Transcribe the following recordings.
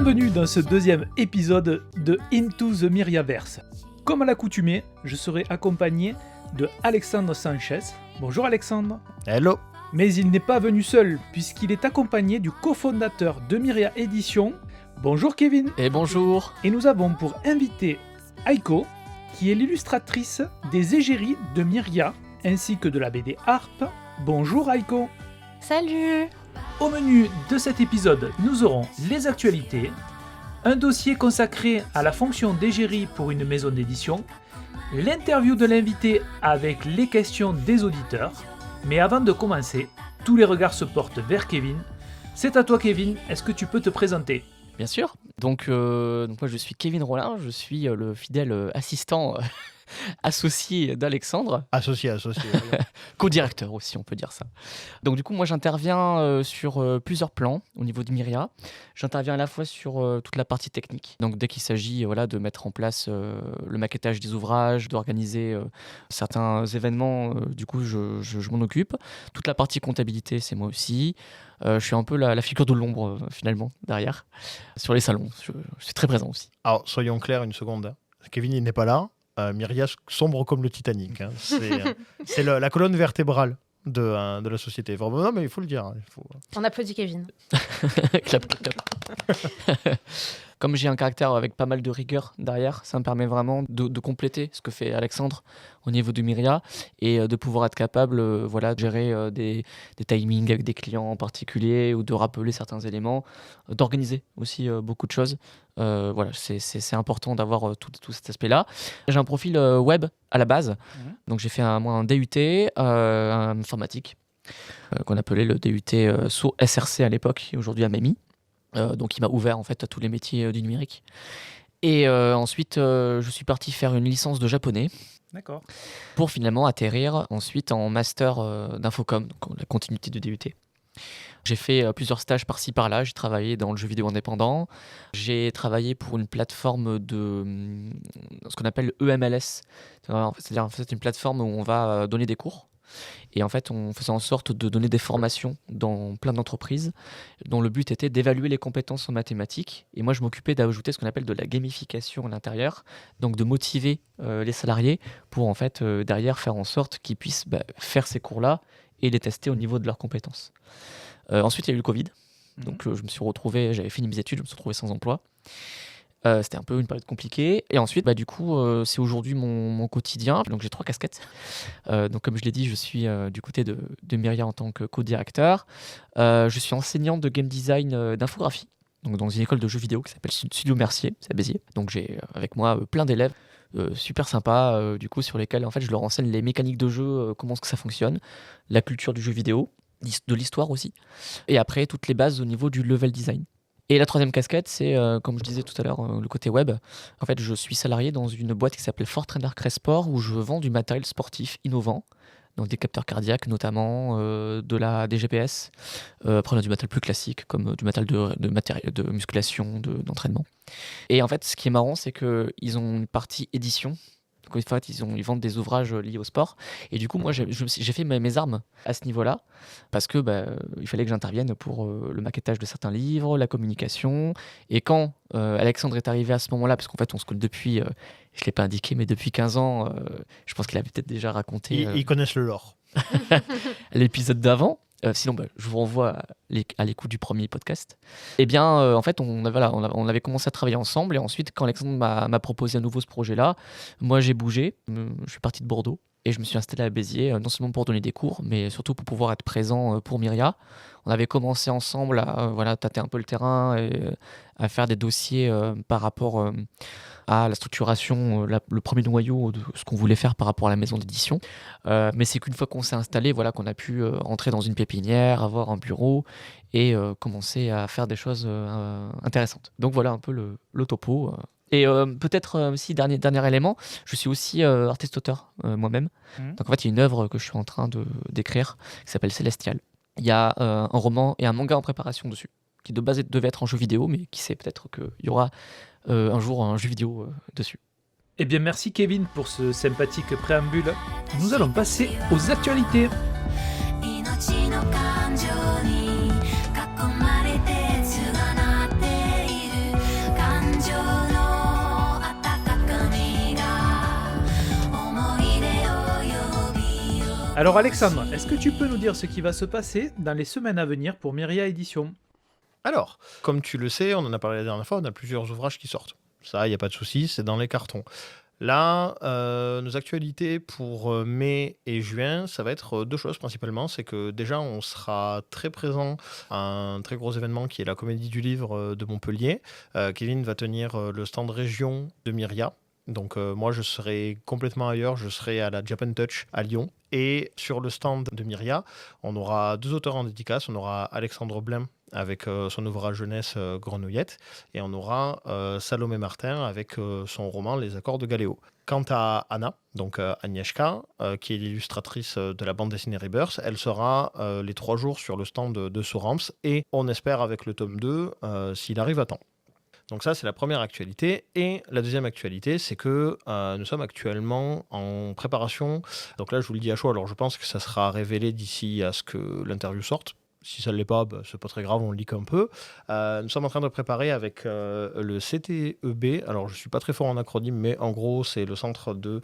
Bienvenue dans ce deuxième épisode de Into the Myriaverse. Comme à l'accoutumée, je serai accompagné de Alexandre Sanchez. Bonjour Alexandre. Hello. Mais il n'est pas venu seul, puisqu'il est accompagné du cofondateur de Myria Édition. Bonjour Kevin. Et bonjour. Et nous avons pour invité Aiko, qui est l'illustratrice des égéries de Myria, ainsi que de la BD Harpe. Bonjour Aiko. Salut. Au menu de cet épisode, nous aurons les actualités, un dossier consacré à la fonction d'égérie pour une maison d'édition, l'interview de l'invité avec les questions des auditeurs. Mais avant de commencer, tous les regards se portent vers Kevin. C'est à toi Kevin, est-ce que tu peux te présenter ? Bien sûr. Donc moi je suis Kevin Rollin, je suis le fidèle assistant associé d'Alexandre. Associé. Co-directeur aussi, on peut dire ça. Donc du coup, moi j'interviens sur plusieurs plans au niveau de Myria. J'interviens à la fois sur toute la partie technique. Donc dès qu'il s'agit de mettre en place le maquettage des ouvrages, d'organiser certains événements, du coup je m'en occupe. Toute la partie comptabilité, c'est moi aussi. Je suis un peu la figure de l'ombre finalement derrière. Sur les salons, je suis très présent aussi. Alors soyons clairs une seconde. Kevin il n'est pas là. Myria sombre comme le Titanic. Hein. C'est la colonne vertébrale de la société. Vraiment, non, mais il faut le dire. Hein. On applaudit Kevin. Clap, clap. Comme j'ai un caractère avec pas mal de rigueur derrière, ça me permet vraiment de compléter ce que fait Alexandre au niveau de Myria et de pouvoir être capable de gérer des timings avec des clients en particulier ou de rappeler certains éléments, d'organiser aussi beaucoup de choses. C'est important d'avoir tout cet aspect-là. J'ai un profil web à la base, donc j'ai fait un DUT informatique qu'on appelait le DUT sous SRC à l'époque et aujourd'hui à MEMI. Donc il m'a ouvert en fait à tous les métiers du numérique. Et ensuite, je suis parti faire une licence de japonais. D'accord. Pour finalement atterrir ensuite en master d'infocom, donc la continuité du DUT. J'ai fait plusieurs stages par-ci par-là. J'ai travaillé dans le jeu vidéo indépendant. J'ai travaillé pour une plateforme de ce qu'on appelle EMLS. C'est-à-dire en fait une plateforme où on va donner des cours. Et en fait, on faisait en sorte de donner des formations dans plein d'entreprises dont le but était d'évaluer les compétences en mathématiques. Et moi, je m'occupais d'ajouter ce qu'on appelle de la gamification à l'intérieur, donc de motiver les salariés pour en fait derrière faire en sorte qu'ils puissent faire ces cours-là et les tester au niveau de leurs compétences. Ensuite, il y a eu le Covid. Donc, je me suis retrouvé, j'avais fini mes études, je me suis retrouvé sans emploi. C'était un peu une période compliquée. Et ensuite, c'est aujourd'hui mon quotidien. Donc, j'ai 3 casquettes. Donc, comme je l'ai dit, je suis du côté de Myria en tant que co-directeur. Je suis enseignant de game design d'infographie. Donc, dans une école de jeux vidéo qui s'appelle Studio Mercier, c'est à Béziers. Donc, j'ai avec moi plein d'élèves super sympas, du coup, sur lesquels en fait, je leur enseigne les mécaniques de jeu, comment est-ce que ça fonctionne, la culture du jeu vidéo, de l'histoire aussi. Et après, toutes les bases au niveau du level design. Et la 3e casquette, c'est, comme je disais tout à l'heure, le côté web. En fait, je suis salarié dans une boîte qui s'appelle Fort Trainer Cresport, où je vends du matériel sportif innovant, donc des capteurs cardiaques notamment, des GPS. Après, on a du matériel plus classique, comme du matériel de musculation, d'entraînement. Et en fait, ce qui est marrant, c'est qu'ils ont une partie édition. Donc, en fait, ils vendent des ouvrages liés au sport. Et du coup, moi, j'ai fait mes armes à ce niveau-là, parce que il fallait que j'intervienne pour le maquettage de certains livres, la communication. Et quand Alexandre est arrivé à ce moment-là, parce qu'en fait, on se connaît depuis, je ne l'ai pas indiqué, mais depuis 15 ans, je pense qu'il avait peut-être déjà raconté. Ils connaissent le lore. L'épisode d'avant. Sinon, je vous renvoie à l'écoute du premier podcast. Eh bien, en fait, on avait commencé à travailler ensemble. Et ensuite, quand Alexandre m'a proposé à nouveau ce projet-là, moi, j'ai bougé. Je suis parti de Bordeaux et je me suis installé à Béziers, non seulement pour donner des cours, mais surtout pour pouvoir être présent pour Myria. On avait commencé ensemble à tâter un peu le terrain et à faire des dossiers par rapport à la structuration, le premier noyau de ce qu'on voulait faire par rapport à la maison d'édition. Mais c'est qu'une fois qu'on s'est installé, qu'on a pu entrer dans une pépinière, avoir un bureau et commencer à faire des choses intéressantes. Donc voilà un peu le topo. Et peut-être aussi, dernier élément, je suis aussi artiste-auteur moi-même. Donc en fait, il y a une œuvre que je suis en train d'écrire qui s'appelle Célestial. Il y a un roman et un manga en préparation dessus, qui de base devait être un jeu vidéo, mais qui sait peut-être qu'il y aura un jour un jeu vidéo dessus. Eh bien, merci Kevin pour ce sympathique préambule. Nous allons passer aux actualités. Alors Alexandre, est-ce que tu peux nous dire ce qui va se passer dans les semaines à venir pour Myria Édition ? Alors, comme tu le sais, on en a parlé la dernière fois, on a plusieurs ouvrages qui sortent. Ça, il n'y a pas de souci, c'est dans les cartons. Là, nos actualités pour mai et juin, ça va être deux choses principalement. C'est que déjà, on sera très présent à un très gros événement qui est la Comédie du Livre de Montpellier. Kevin va tenir le stand région de Myria. Donc moi, je serai complètement ailleurs. Je serai à la Japan Touch à Lyon. Et sur le stand de Myria, on aura deux auteurs en dédicace. On aura Alexandre Blin avec son ouvrage jeunesse Grenouillette, et on aura Salomé Martin avec son roman Les Accords de Galéo. Quant à Anna, donc Agnieszka, qui est l'illustratrice de la bande dessinée Rebirth, elle sera les 3 jours sur le stand de Sorams, et on espère avec le tome 2 s'il arrive à temps. Donc ça, c'est la première actualité. Et la deuxième actualité, c'est que nous sommes actuellement en préparation. Donc là, je vous le dis à chaud, alors je pense que ça sera révélé d'ici à ce que l'interview sorte. Si ça ne l'est pas, c'est pas très grave, on le lit un peu. Nous sommes en train de préparer avec le CTEB. Alors, je ne suis pas très fort en acronyme, mais en gros, c'est le centre de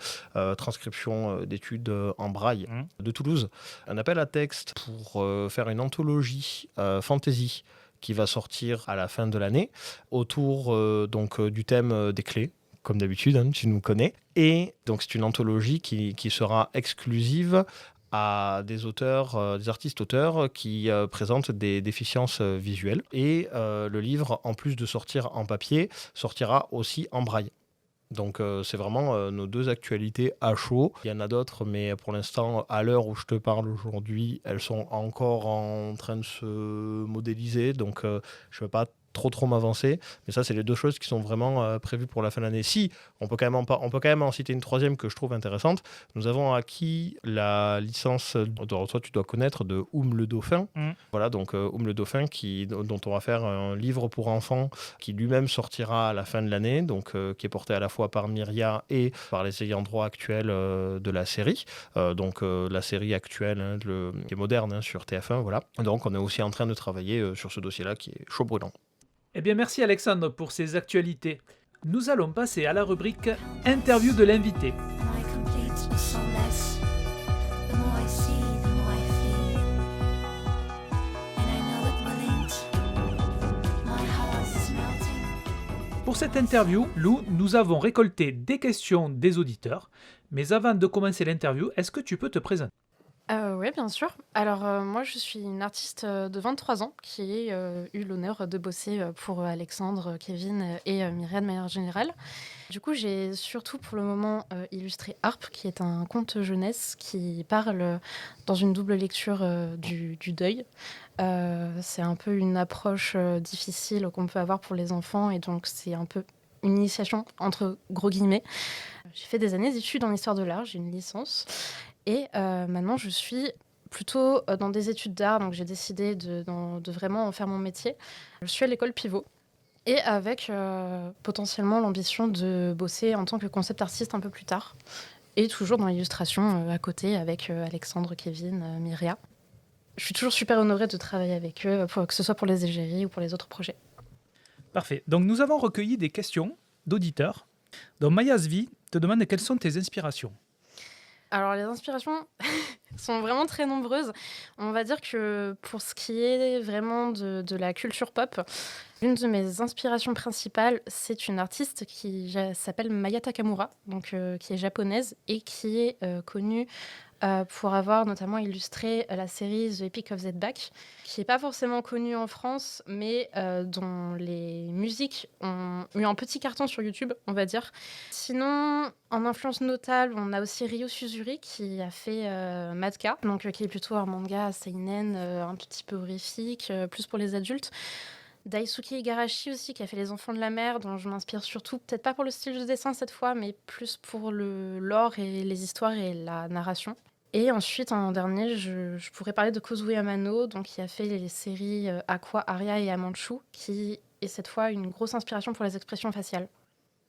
transcription d'études en braille de Toulouse. Un appel à texte pour faire une anthologie fantasy qui va sortir à la fin de l'année, autour du thème des clés, comme d'habitude, tu nous connais. Et donc c'est une anthologie qui sera exclusive à des auteurs, des artistes-auteurs qui présentent des déficiences visuelles. Et le livre, en plus de sortir en papier, sortira aussi en braille. Donc c'est vraiment nos deux actualités à chaud. Il y en a d'autres, mais pour l'instant, à l'heure où je te parle aujourd'hui, elles sont encore en train de se modéliser. Donc je ne vais pas trop m'avancer. Mais ça, c'est les deux choses qui sont vraiment prévues pour la fin de l'année. Si, on peut quand même en citer une troisième que je trouve intéressante. Nous avons acquis la licence, toi tu dois connaître, de le Dauphin. Voilà, donc le Dauphin, dont on va faire un livre pour enfants qui lui-même sortira à la fin de l'année, donc qui est porté à la fois par Myria et par les ayants droit actuels de la série. La série actuelle, qui est moderne sur TF1, voilà. Donc on est aussi en train de travailler sur ce dossier-là qui est chaud brûlant. Eh bien, merci Alexandre pour ces actualités. Nous allons passer à la rubrique Interview de l'invité. Pour cette interview, Lou, nous avons récolté des questions des auditeurs. Mais avant de commencer l'interview, est-ce que tu peux te présenter ? Oui, bien sûr. Alors, moi, je suis une artiste de 23 ans qui a eu l'honneur de bosser pour Alexandre, Kevin et Myria de manière générale. Du coup, j'ai surtout pour le moment illustré Harpe, qui est un conte jeunesse qui parle dans une double lecture du deuil. C'est un peu une approche difficile qu'on peut avoir pour les enfants, et donc c'est un peu une initiation entre gros guillemets. J'ai fait des années d'études en histoire de l'art, j'ai une licence. Et maintenant, je suis plutôt dans des études d'art, donc j'ai décidé de vraiment en faire mon métier. Je suis à l'école Pivot, et avec potentiellement l'ambition de bosser en tant que concept artiste un peu plus tard, et toujours dans l'illustration à côté avec Alexandre, Kevin, Myria. Je suis toujours super honorée de travailler avec eux, que ce soit pour les égéries ou pour les autres projets. Parfait. Donc nous avons recueilli des questions d'auditeurs. Donc Maya Zvi te demande quelles sont tes inspirations. Alors, les inspirations sont vraiment très nombreuses. On va dire que pour ce qui est vraiment de la culture pop, l'une de mes inspirations principales, c'est une artiste qui s'appelle Maya Takamura, donc, qui est japonaise et qui est connue pour avoir notamment illustré la série The Epic of Z-Back, qui n'est pas forcément connue en France, mais dont les musiques ont eu un petit carton sur YouTube, on va dire. Sinon, en influence notable, on a aussi Ryo Suzuri, qui a fait Madoka, donc qui est plutôt un manga seinen, un petit peu horrifique, plus pour les adultes. Daisuke Igarashi aussi, qui a fait Les Enfants de la Mer, dont je m'inspire surtout, peut-être pas pour le style de dessin cette fois, mais plus pour le lore et les histoires et la narration. Et ensuite, en dernier, je pourrais parler de Kozue Amano, donc qui a fait les séries Aqua, Aria et Amanchu, qui est cette fois une grosse inspiration pour les expressions faciales.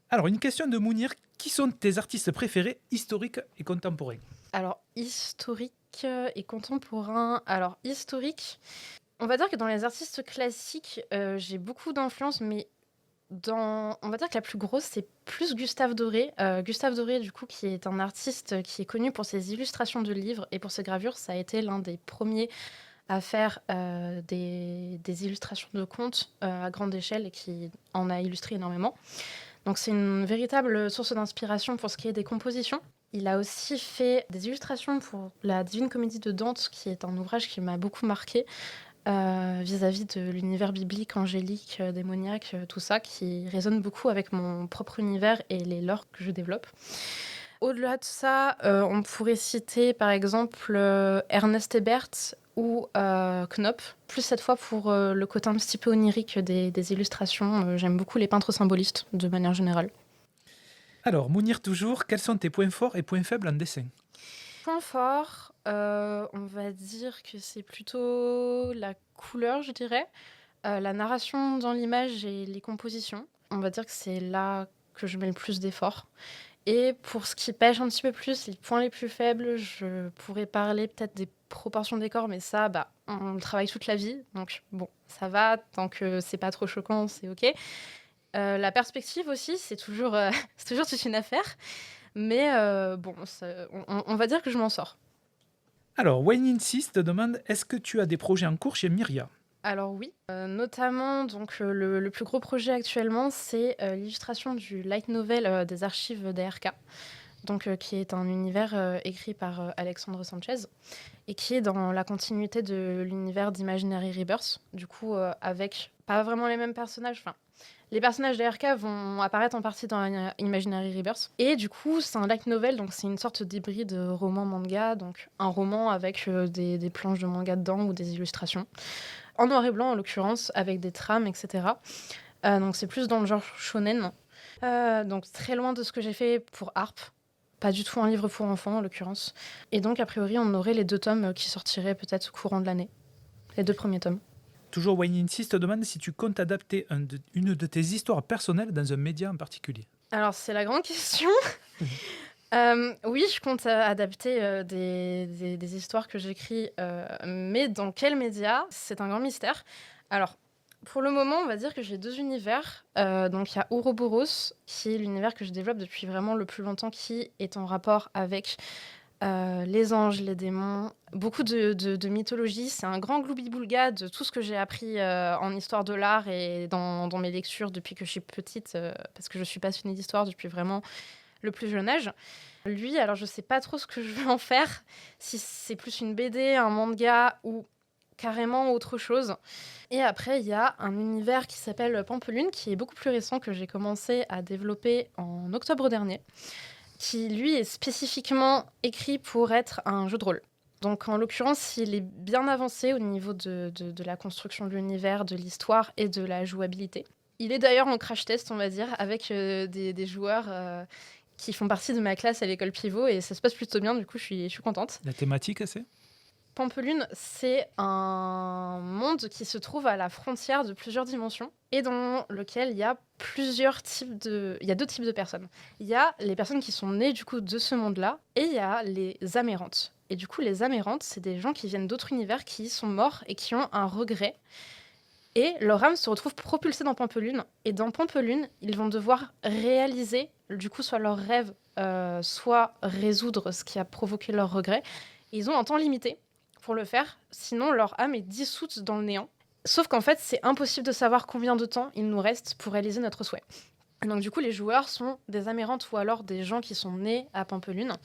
Alors, une question de Mounir. Qui sont tes artistes préférés, historiques et contemporains ? Alors, historique et contemporain. Alors, historique... On va dire que dans les artistes classiques, j'ai beaucoup d'influence, mais On va dire que la plus grosse, c'est plus Gustave Doré. Gustave Doré, du coup, qui est un artiste qui est connu pour ses illustrations de livres et pour ses gravures. Ça a été l'un des premiers à faire des illustrations de contes à grande échelle et qui en a illustré énormément. Donc c'est une véritable source d'inspiration pour ce qui est des compositions. Il a aussi fait des illustrations pour la Divine Comédie de Dante, qui est un ouvrage qui m'a beaucoup marqué vis-à-vis de l'univers biblique, angélique, démoniaque, tout ça, qui résonne beaucoup avec mon propre univers et les lores que je développe. Au-delà de ça, on pourrait citer par exemple Ernest Ebert ou Knop, plus cette fois pour le côté un petit peu onirique des illustrations. J'aime beaucoup les peintres symbolistes de manière générale. Alors, Mounir toujours, quels sont tes points forts et points faibles en dessin? Point fort, on va dire que c'est plutôt la couleur, je dirais, la narration dans l'image et les compositions. On va dire que c'est là que je mets le plus d'efforts. Et pour ce qui pêche un petit peu plus, les points les plus faibles, je pourrais parler peut-être des proportions des corps, mais ça, on le travaille toute la vie. Donc bon, ça va, tant que c'est pas trop choquant, c'est ok. La perspective aussi, c'est toujours toute une affaire. Mais bon, on va dire que je m'en sors. Alors, Wayne Insist te demande, est-ce que tu as des projets en cours chez Myria? Alors oui, notamment donc le plus gros projet actuellement, c'est l'illustration du light novel des archives d'ARK, donc qui est un univers écrit par Alexandre Sanchez et qui est dans la continuité de l'univers d'Imaginary Rebirth, du coup avec pas vraiment les mêmes personnages. Enfin, les personnages d'ARK vont apparaître en partie dans Imaginary Rebirth. Et du coup, c'est un light novel, donc c'est une sorte d'hybride roman-manga, donc un roman avec des planches de manga dedans ou des illustrations. En noir et blanc, en l'occurrence, avec des trames, etc. Donc c'est plus dans le genre shonen. Donc très loin de ce que j'ai fait pour Harp. Pas du tout un livre pour enfants, en l'occurrence. Et donc, a priori, on aurait les 2 tomes qui sortiraient peut-être au courant de l'année. Les 2 premiers tomes. Toujours Wayne Insist te demande si tu comptes adapter une de tes histoires personnelles dans un média en particulier. Alors, c'est la grande question. Oui, je compte adapter des histoires que j'écris, mais dans quel média? C'est un grand mystère. Alors, pour le moment, on va dire que j'ai 2 univers. Donc, il y a Ouroboros, qui est l'univers que je développe depuis vraiment le plus longtemps, qui est en rapport avec les anges, les démons, beaucoup de mythologie. C'est un grand gloubi-boulga de tout ce que j'ai appris en histoire de l'art et dans mes lectures depuis que je suis petite, parce que je suis passionnée d'histoire depuis vraiment le plus jeune âge. Lui, alors je sais pas trop ce que je veux en faire, si c'est plus une BD, un manga ou carrément autre chose. Et après, il y a un univers qui s'appelle Pampelune, qui est beaucoup plus récent, que j'ai commencé à développer en octobre dernier, qui lui est spécifiquement écrit pour être un jeu de rôle. Donc en l'occurrence, il est bien avancé au niveau de la construction de l'univers, de l'histoire et de la jouabilité. Il est d'ailleurs en crash test, on va dire, avec des joueurs qui font partie de ma classe à l'école Pivot, et ça se passe plutôt bien, du coup je suis contente. La thématique, c'est Pampelune, c'est un monde qui se trouve à la frontière de plusieurs dimensions et dans lequel il y a il y a 2 types de personnes. Il y a les personnes qui sont nées du coup de ce monde-là et il y a les amérantes. Et du coup, les amérantes, c'est des gens qui viennent d'autres univers, qui sont morts et qui ont un regret. Et leur âme se retrouve propulsée dans Pampelune. Et dans Pampelune, ils vont devoir réaliser, du coup, soit leur rêve, soit résoudre ce qui a provoqué leur regret. Et ils ont un temps limité pour le faire, sinon leur âme est dissoute dans le néant. Sauf qu'en fait, c'est impossible de savoir combien de temps il nous reste pour réaliser notre souhait. Donc du coup, les joueurs sont des amérantes ou alors des gens qui sont nés à Pampelune.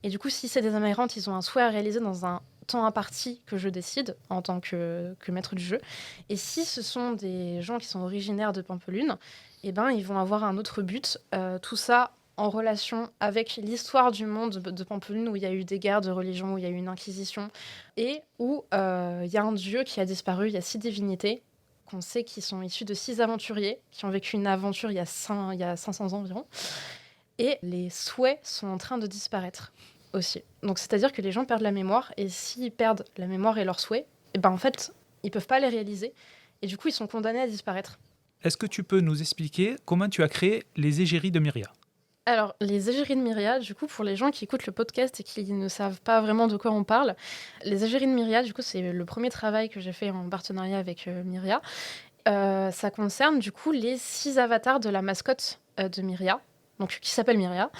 Et du coup, si c'est des amérantes, ils ont un souhait à réaliser dans un temps imparti que je décide en tant que maître du jeu. Et si ce sont des gens qui sont originaires de Pampelune, eh ben, ils vont avoir un autre but. Tout ça en relation avec l'histoire du monde de Pampelune, où il y a eu des guerres de religion, où il y a eu une inquisition, et où il y a un dieu qui a disparu. Il y a 6 divinités qu'on sait qui sont issues de 6 aventuriers, qui ont vécu une aventure il y a 500 ans environ. Et les souhaits sont en train de disparaître aussi. Donc c'est-à-dire que les gens perdent la mémoire, et s'ils perdent la mémoire et leurs souhaits, eh ben, en fait, ils peuvent pas les réaliser, et du coup, ils sont condamnés à disparaître. Est-ce que tu peux nous expliquer comment tu as créé les égéries de Myria? Alors, les égéries de Myria, du coup, pour les gens qui écoutent le podcast et qui ne savent pas vraiment de quoi on parle, les égéries de Myria, du coup, c'est le premier travail que j'ai fait en partenariat avec Myria. Ça concerne du coup les 6 avatars de la mascotte de Myria, donc qui s'appelle Myria,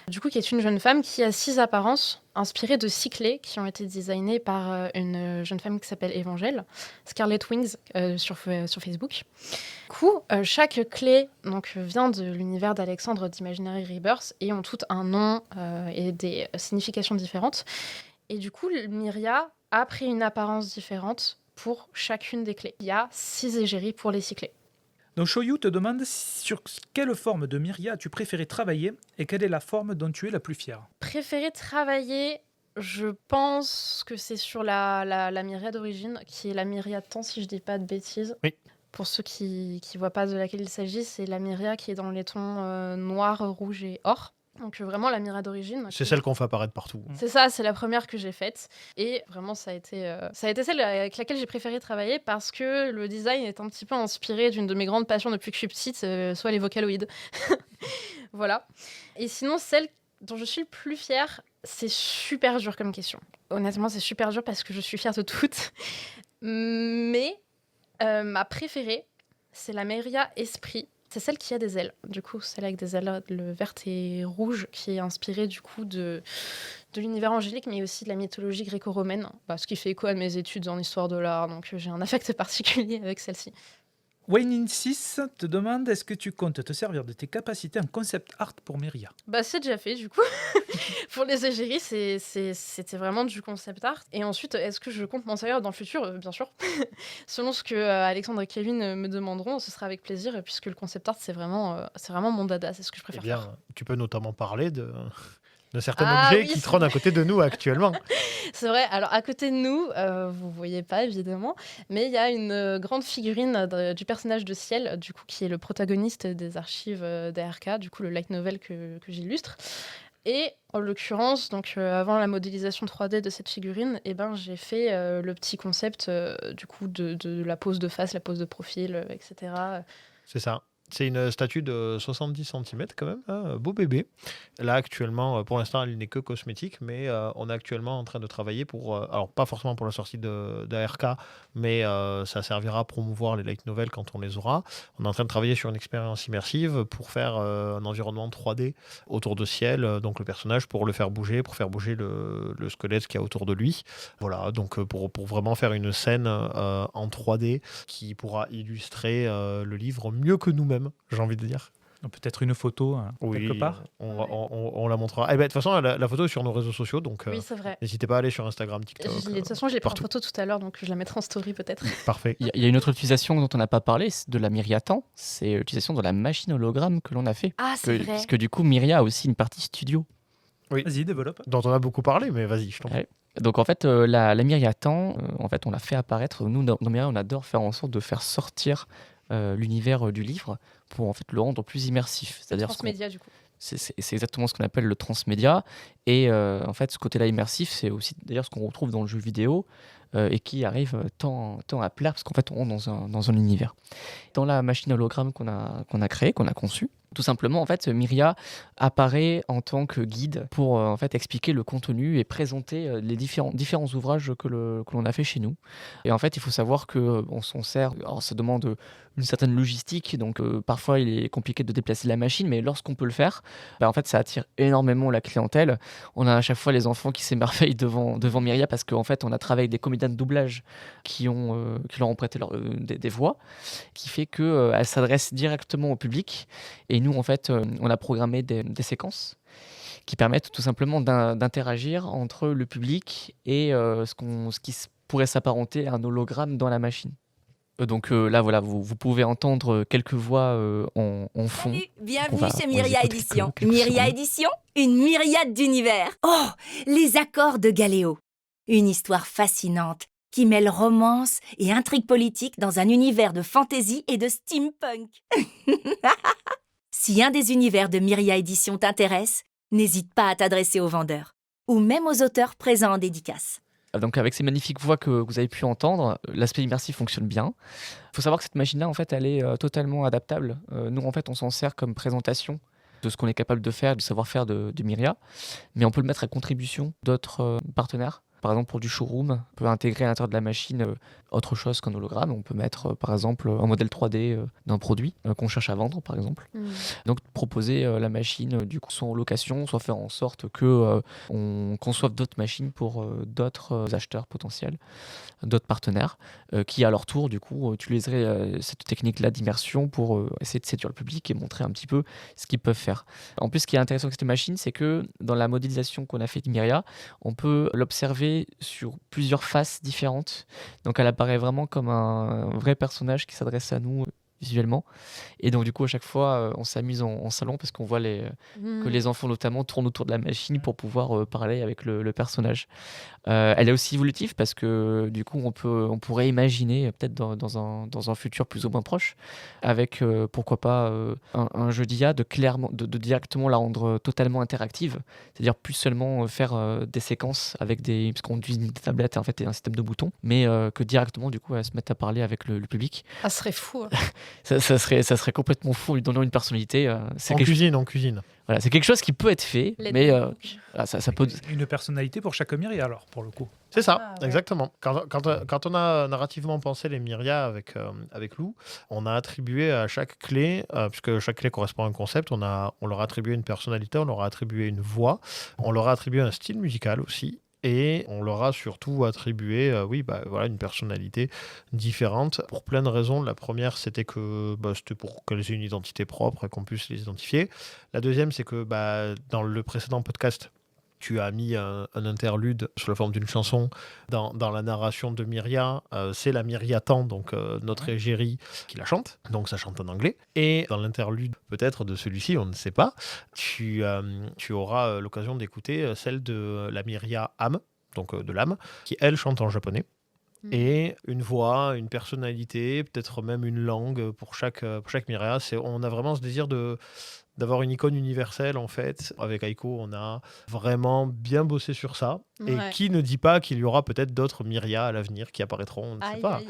du coup qui est une jeune femme qui a 6 apparences inspirées de 6 clés qui ont été designées par une jeune femme qui s'appelle Évangèle, Scarlet Wings sur Facebook. Du coup, chaque clé vient de l'univers d'Alexandre d'Imaginary Rebirth et ont toutes un nom et des significations différentes. Et du coup, Myria a pris une apparence différente pour chacune des clés. Il y a 6 égéries pour les 6 clés. Donc Shoyu te demande sur quelle forme de Myria as-tu préféré travailler et quelle est la forme dont tu es la plus fière. Préféré travailler, je pense que c'est sur la Myria d'origine, qui est la Myria de temps, si je dis pas de bêtises. Oui. Pour ceux qui voient pas de laquelle il s'agit, c'est la Myria qui est dans les tons noir, rouge et or. Donc vraiment la Myria d'origine. C'est celle qu'on fait apparaître partout. C'est ça, c'est la première que j'ai faite. Et vraiment, ça a été celle avec laquelle j'ai préféré travailler parce que le design est un petit peu inspiré d'une de mes grandes passions depuis que je suis petite, soit les Vocaloids. Voilà. Et sinon, celle dont je suis le plus fière, c'est super dur comme question. Honnêtement, c'est super dur parce que je suis fière de toutes. Mais ma préférée, c'est la Myria Esprit. C'est celle qui a des ailes. Du coup, celle avec des ailes vertes et rouges qui est inspirée du coup de l'univers angélique, mais aussi de la mythologie gréco-romaine. Ce qui fait écho à mes études en histoire de l'art, donc j'ai un affect particulier avec celle-ci. Wayne6 te demande est-ce que tu comptes te servir de tes capacités en concept art pour Myria. C'est déjà fait du coup. Pour les égéries, c'était vraiment du concept art. Et ensuite, est-ce que je compte m'en servir dans le futur Bien sûr. Selon ce que Alexandre et Kevin me demanderont, ce sera avec plaisir, puisque le concept art, c'est vraiment mon dada, c'est ce que je préfère faire. Tu peux notamment parler de certains objets qui trônent à côté de nous actuellement. C'est vrai. Alors, à côté de nous, vous ne voyez pas, évidemment, mais il y a une grande figurine du personnage de Ciel, du coup, qui est le protagoniste des archives d'ARK, du coup, le light novel que j'illustre. Et en l'occurrence, avant la modélisation 3D de cette figurine, j'ai fait le petit concept du coup de la pose de face, la pose de profil, etc. C'est ça. C'est une statue de 70 cm quand même, hein, beau bébé. Là actuellement, pour l'instant, elle n'est que cosmétique, mais on est actuellement en train de travailler pour, alors pas forcément pour la sortie d'ARK, mais ça servira à promouvoir les light novels quand on les aura. On est en train de travailler sur une expérience immersive pour faire un environnement 3D autour de Ciel, donc le personnage, pour le faire bouger, pour faire bouger le squelette qu'il y a autour de lui. Voilà, donc pour vraiment faire une scène en 3D qui pourra illustrer le livre mieux que nous-mêmes. J'ai envie de dire. Peut-être une photo quelque part. On la montrera. De toute façon, la photo est sur nos réseaux sociaux, donc oui, c'est vrai. N'hésitez pas à aller sur Instagram, TikTok. De toute façon, je l'ai pris en photo tout à l'heure, donc je la mettrai en story peut-être. Parfait. Il y a une autre utilisation dont on n'a pas parlé, c'est de la Myria Temps. C'est l'utilisation de la machine hologramme que l'on a fait. Ah, c'est vrai. Parce que du coup, Myria a aussi une partie studio. Oui. Vas-y, développe. Dont on a beaucoup parlé, mais vas-y, je t'en prie. Ouais. Donc en fait, la Myria Temps, on l'a fait apparaître. Nous, dans Myria, on adore faire en sorte de faire sortir l'univers du livre pour en fait le rendre plus immersif. C'est-à-dire transmédia du coup. C'est exactement ce qu'on appelle le transmédia. Et en fait, ce côté-là immersif, c'est aussi d'ailleurs ce qu'on retrouve dans le jeu vidéo et qui arrive tant à plaire parce qu'en fait, on rentre dans un univers. Dans la machine hologramme qu'on a créée, qu'on a conçue, tout simplement, en fait, Myria apparaît en tant que guide pour en fait expliquer le contenu et présenter les différents ouvrages que l'on a fait chez nous. Et en fait, il faut savoir que on s'en sert. Alors, ça demande une certaine logistique, donc parfois il est compliqué de déplacer la machine, mais lorsqu'on peut le faire, en fait, ça attire énormément la clientèle. On a à chaque fois les enfants qui s'émerveillent devant Myria parce qu'en fait, on a travaillé avec des comédiens de doublage qui leur ont prêté des voix, qui fait qu'elle s'adresse directement au public. Et nous, en fait, on a programmé des séquences qui permettent tout simplement d'interagir entre le public et ce qui pourrait s'apparenter à un hologramme dans la machine. Donc là, voilà, vous pouvez entendre quelques voix en fond. Salut, bienvenue chez Myria Édition. Myria Édition, une myriade d'univers. Oh, les accords de Galéo. Une histoire fascinante qui mêle romance et intrigue politique dans un univers de fantasy et de steampunk. Si un des univers de Myria Édition t'intéresse, n'hésite pas à t'adresser aux vendeurs ou même aux auteurs présents en dédicace. Donc avec ces magnifiques voix que vous avez pu entendre, l'aspect immersif fonctionne bien. Il faut savoir que cette machine-là, en fait, elle est totalement adaptable. Nous, en fait, on s'en sert comme présentation de ce qu'on est capable de faire, du savoir-faire de Myria, mais on peut le mettre à contribution d'autres partenaires. par exemple, pour du showroom, on peut intégrer à l'intérieur de la machine autre chose qu'un hologramme. On peut mettre, par exemple, un modèle 3D d'un produit qu'on cherche à vendre, par exemple. Donc, proposer la machine, du coup, soit en location, soit faire en sorte que on conçoive d'autres machines pour d'autres acheteurs potentiels, d'autres partenaires, qui, à leur tour, du coup, utiliseraient cette technique-là d'immersion pour essayer de séduire le public et montrer un petit peu ce qu'ils peuvent faire. En plus, ce qui est intéressant avec cette machine, c'est que dans la modélisation qu'on a fait de Myria, on peut l'observer sur plusieurs faces différentes. Donc, elle apparaît vraiment comme un vrai personnage qui s'adresse à nous visuellement. Et donc, du coup, à chaque fois, on s'amuse en salon parce qu'on voit que les enfants, notamment, tournent autour de la machine pour pouvoir parler avec le personnage. Elle est aussi évolutive parce que, du coup, on pourrait imaginer, peut-être dans un futur plus ou moins proche, avec, pourquoi pas, un jeu d'IA de directement la rendre totalement interactive. C'est-à-dire plus seulement faire des séquences avec parce qu'on utilise des tablettes en fait, et un système de boutons, mais que directement, du coup, elle se mette à parler avec le public. Ça serait fou. Hein. Ça serait complètement fou en lui donnant une personnalité. En cuisine. Voilà, c'est quelque chose qui peut être fait, mais ça peut... Une personnalité pour chaque Myria, alors, pour le coup. C'est ça, exactement. Quand on a narrativement pensé les Myria avec Lou, on a attribué à chaque clé, puisque chaque clé correspond à un concept, on leur a attribué une personnalité, on leur a attribué une voix, on leur a attribué un style musical aussi. Et on leur a surtout attribué une personnalité différente pour plein de raisons. La première, c'était c'était pour qu'elles aient une identité propre et qu'on puisse les identifier. La deuxième, c'est que dans le précédent podcast, tu as mis un interlude sous la forme d'une chanson dans la narration de Myria. C'est la Myriatan, donc notre égérie, qui la chante. Donc ça chante en anglais. Et dans l'interlude, peut-être de celui-ci, on ne sait pas, tu auras l'occasion d'écouter celle de la Myria âme, donc de l'âme, qui elle chante en japonais. Et une voix, une personnalité, peut-être même une langue pour chaque Myria. On a vraiment ce désir d'avoir une icône universelle, en fait. Avec Aiko, on a vraiment bien bossé sur ça. Ouais. Et qui ne dit pas qu'il y aura peut-être d'autres Myria à l'avenir qui apparaîtront, on ne sait pas.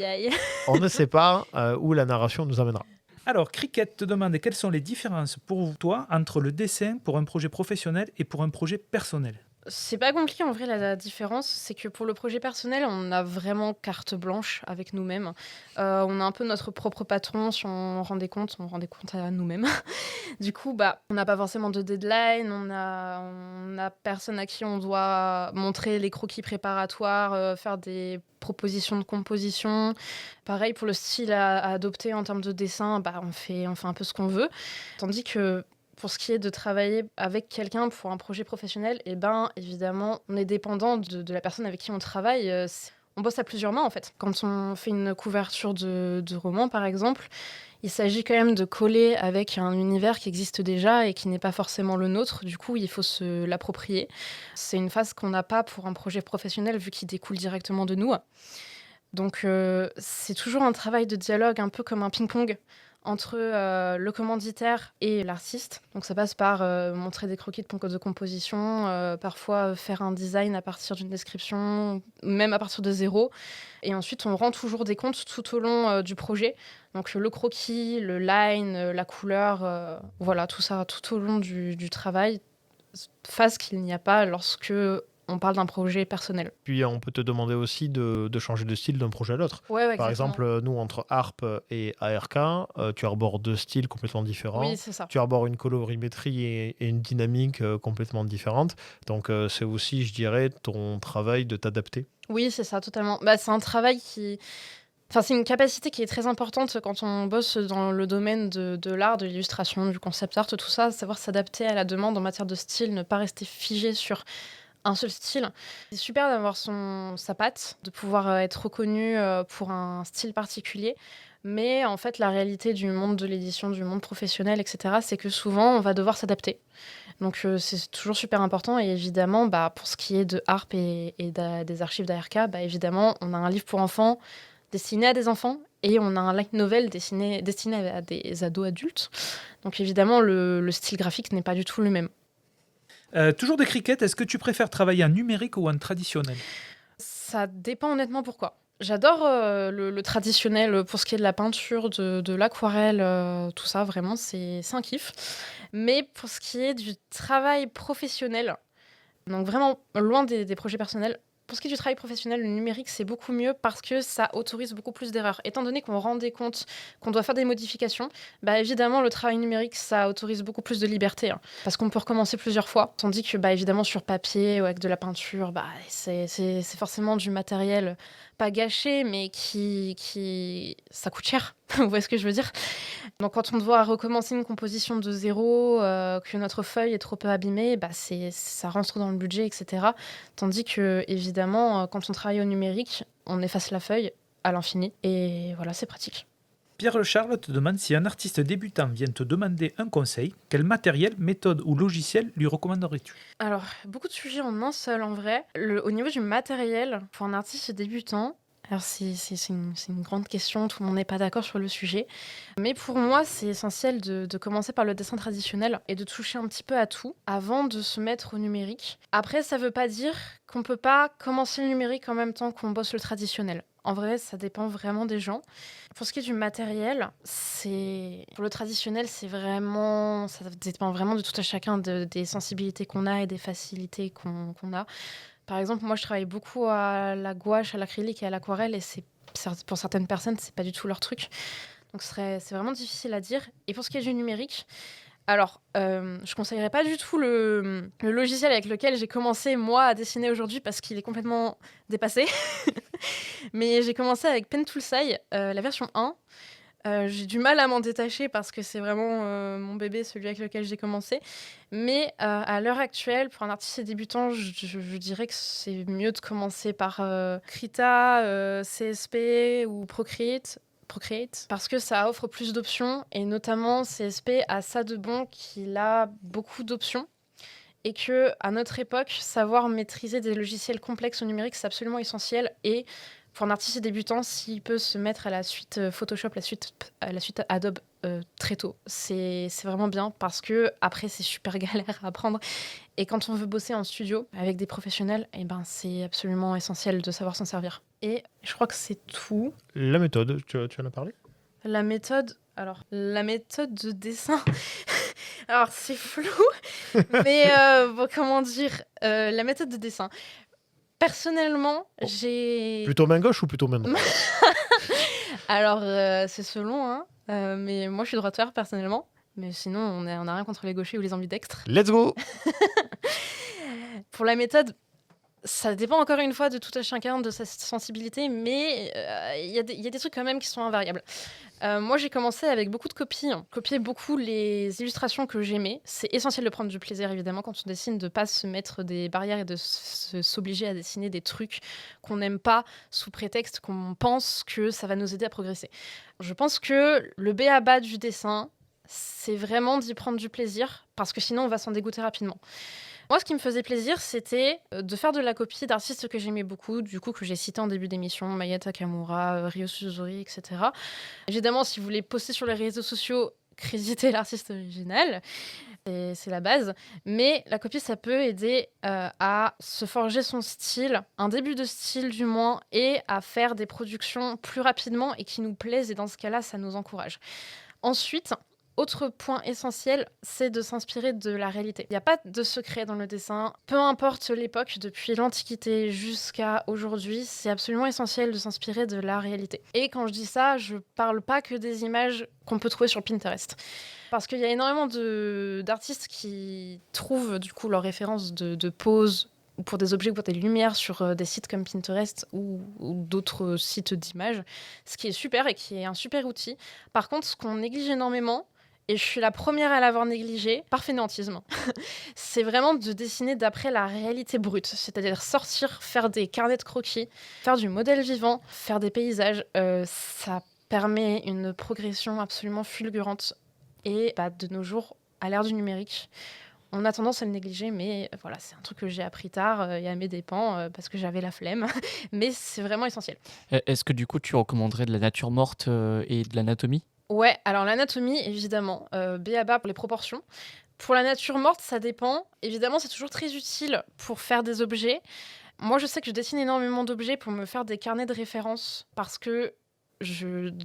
On ne sait pas où la narration nous amènera. Alors, Cricket te demande quelles sont les différences pour toi entre le dessin pour un projet professionnel et pour un projet personnel. C'est pas compliqué en vrai, la différence, c'est que pour le projet personnel, on a vraiment carte blanche avec nous-mêmes. On a un peu notre propre patron, si on rendait compte à nous-mêmes. Du coup, on n'a pas forcément de deadline, on a personne à qui on doit montrer les croquis préparatoires, faire des propositions de composition. Pareil pour le style à adopter en termes de dessin, on fait un peu ce qu'on veut. Tandis que pour ce qui est de travailler avec quelqu'un pour un projet professionnel, évidemment, on est dépendant de la personne avec qui on travaille. On bosse à plusieurs mains, en fait. Quand on fait une couverture de roman, par exemple, il s'agit quand même de coller avec un univers qui existe déjà et qui n'est pas forcément le nôtre. Du coup, il faut se l'approprier. C'est une phase qu'on n'a pas pour un projet professionnel, vu qu'il découle directement de nous. Donc, c'est toujours un travail de dialogue, un peu comme un ping-pong entre le commanditaire et l'artiste. Donc ça passe par montrer des croquis de composition, parfois faire un design à partir d'une description, même à partir de zéro. Et ensuite, on rend toujours des comptes tout au long du projet. Donc le croquis, le line, la couleur, voilà, tout ça tout au long du travail, face qu'il n'y a pas lorsque on parle d'un projet personnel. Puis on peut te demander aussi de changer de style d'un projet à l'autre. Ouais, par exemple, nous, entre ARP et ARK, tu arbores deux styles complètement différents. Oui, c'est ça. Tu arbores une colorimétrie et une dynamique complètement différentes. Donc c'est aussi, je dirais, ton travail de t'adapter. Oui, c'est ça, totalement. C'est un travail qui... c'est une capacité qui est très importante quand on bosse dans le domaine de l'art, de l'illustration, du concept art, tout ça, savoir s'adapter à la demande en matière de style, ne pas rester figé sur un seul style. C'est super d'avoir sa patte, de pouvoir être reconnu pour un style particulier. Mais en fait, la réalité du monde de l'édition, du monde professionnel, etc., c'est que souvent, on va devoir s'adapter. Donc, c'est toujours super important. Et évidemment, pour ce qui est de ARP et des archives d'ARK, évidemment, on a un livre pour enfants destiné à des enfants et on a un light novel destiné à des ados adultes. Donc, évidemment, le style graphique n'est pas du tout le même. Toujours de Cricket, est-ce que tu préfères travailler en numérique ou en traditionnel ? Ça dépend honnêtement pourquoi. J'adore le traditionnel pour ce qui est de la peinture, de l'aquarelle, tout ça, vraiment, c'est un kiff. Mais pour ce qui est du travail professionnel, donc vraiment loin des projets personnels, Pour ce qui est du travail professionnel, le numérique, c'est beaucoup mieux parce que ça autorise beaucoup plus d'erreurs. Étant donné qu'on rendait compte qu'on doit faire des modifications, évidemment, le travail numérique, ça autorise beaucoup plus de liberté, hein, parce qu'on peut recommencer plusieurs fois. Tandis que, évidemment, sur papier ou avec de la peinture, c'est forcément du matériel pas gâché, mais qui ça coûte cher. Vous voyez ce que je veux dire? Donc, quand on doit recommencer une composition de zéro, que notre feuille est trop peu abîmée, ça rentre dans le budget, etc. Tandis que, évidemment, quand on travaille au numérique, on efface la feuille à l'infini. Et voilà, c'est pratique. Pierre-Charles te demande si un artiste débutant vient te demander un conseil, quel matériel, méthode ou logiciel lui recommanderais-tu? Alors, beaucoup de sujets en un seul, en vrai. Au niveau du matériel, pour un artiste débutant, alors c'est une grande question, tout le monde n'est pas d'accord sur le sujet. Mais pour moi, c'est essentiel de commencer par le dessin traditionnel et de toucher un petit peu à tout avant de se mettre au numérique. Après, ça ne veut pas dire qu'on ne peut pas commencer le numérique en même temps qu'on bosse le traditionnel. En vrai, ça dépend vraiment des gens. Pour ce qui est du matériel, pour le traditionnel, ça dépend vraiment de tout à chacun, des sensibilités qu'on a et des facilités qu'on a. Par exemple, moi, je travaille beaucoup à la gouache, à l'acrylique et à l'aquarelle, et pour certaines personnes, c'est pas du tout leur truc. Donc, c'est vraiment difficile à dire. Et pour ce qui est du numérique, alors, je conseillerais pas du tout le logiciel avec lequel j'ai commencé, moi, à dessiner aujourd'hui, parce qu'il est complètement dépassé. Mais j'ai commencé avec Pen Toolsai, la version 1. J'ai du mal à m'en détacher parce que c'est vraiment mon bébé, celui avec lequel j'ai commencé. Mais à l'heure actuelle, pour un artiste débutant, je dirais que c'est mieux de commencer par Krita, CSP ou Procreate, parce que ça offre plus d'options, et notamment CSP a ça de bon qu'il a beaucoup d'options. Et que à notre époque, savoir maîtriser des logiciels complexes au numérique, c'est absolument essentiel. Et pour un artiste débutant, s'il peut se mettre à la suite Photoshop, à la suite Adobe très tôt, c'est vraiment bien, parce que après c'est super galère à apprendre. Et quand on veut bosser en studio avec des professionnels, c'est absolument essentiel de savoir s'en servir. Et je crois que c'est tout. La méthode, tu en as parlé? La méthode de dessin, alors c'est flou, mais comment dire, la méthode de dessin. Personnellement, j'ai... Plutôt main gauche ou plutôt main droite? Alors, c'est selon, hein, mais moi je suis droitière personnellement, mais sinon on n'a rien contre les gauchers ou les ambidextres. Let's go! Pour la méthode, ça dépend encore une fois de tout à chacun, de sa sensibilité, mais il y a des trucs quand même qui sont invariables. Moi, j'ai commencé avec beaucoup de copies, copier beaucoup les illustrations que j'aimais. C'est essentiel de prendre du plaisir, évidemment, quand on dessine, de ne pas se mettre des barrières et de s'obliger à dessiner des trucs qu'on n'aime pas sous prétexte qu'on pense que ça va nous aider à progresser. Je pense que le b.a.-ba du dessin, c'est vraiment d'y prendre du plaisir, parce que sinon, on va s'en dégoûter rapidement. Moi, ce qui me faisait plaisir, c'était de faire de la copie d'artistes que j'aimais beaucoup, du coup, que j'ai cités en début d'émission, Maya Takamura, Ryo Suzuri, etc. Évidemment, si vous voulez poster sur les réseaux sociaux, créditez l'artiste original, c'est la base. Mais la copie, ça peut aider à se forger son style, un début de style du moins, et à faire des productions plus rapidement et qui nous plaisent, et dans ce cas-là, ça nous encourage. Ensuite, autre point essentiel, c'est de s'inspirer de la réalité. Il n'y a pas de secret dans le dessin. Peu importe l'époque, depuis l'Antiquité jusqu'à aujourd'hui, c'est absolument essentiel de s'inspirer de la réalité. Et quand je dis ça, je parle pas que des images qu'on peut trouver sur Pinterest. Parce qu'il y a énormément d'artistes qui trouvent du coup leurs références de poses, ou pour des objets ou pour des lumières sur des sites comme Pinterest ou d'autres sites d'images, ce qui est super et qui est un super outil. Par contre, ce qu'on néglige énormément, et je suis la première à l'avoir négligé, par fainéantisme, c'est vraiment de dessiner d'après la réalité brute, c'est-à-dire sortir, faire des carnets de croquis, faire du modèle vivant, faire des paysages. Ça permet une progression absolument fulgurante. Et de nos jours, à l'ère du numérique, on a tendance à le négliger, mais voilà, c'est un truc que j'ai appris tard et à mes dépens parce que j'avais la flemme, mais c'est vraiment essentiel. Est-ce que du coup tu recommanderais de la nature morte et de l'anatomie ? Ouais, alors l'anatomie, évidemment, b.a.-ba pour les proportions. Pour la nature morte, ça dépend. Évidemment, c'est toujours très utile pour faire des objets. Moi, je sais que je dessine énormément d'objets pour me faire des carnets de référence, parce que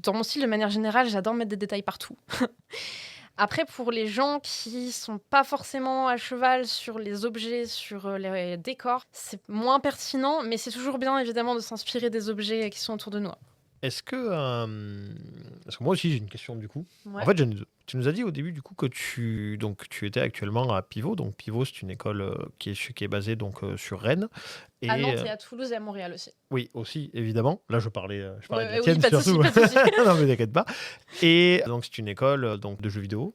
dans mon style, de manière générale, j'adore mettre des détails partout. Après, pour les gens qui sont pas forcément à cheval sur les objets, sur les décors, c'est moins pertinent, mais c'est toujours bien évidemment de s'inspirer des objets qui sont autour de nous. Est-ce que. Parce que moi aussi, j'ai une question du coup. Ouais. En fait, j'en ai deux. Tu nous as dit au début du coup que tu étais actuellement à Pivot. Donc, Pivot, c'est une école qui est basée donc, sur Rennes. À Et, Nantes et à Toulouse et à Montréal aussi. oui, aussi, évidemment. Là, je parlais de la Oui, tienne pas de souci, surtout. pas de souci. Non, mais t'inquiète pas. Et donc, c'est une école donc, de jeux vidéo,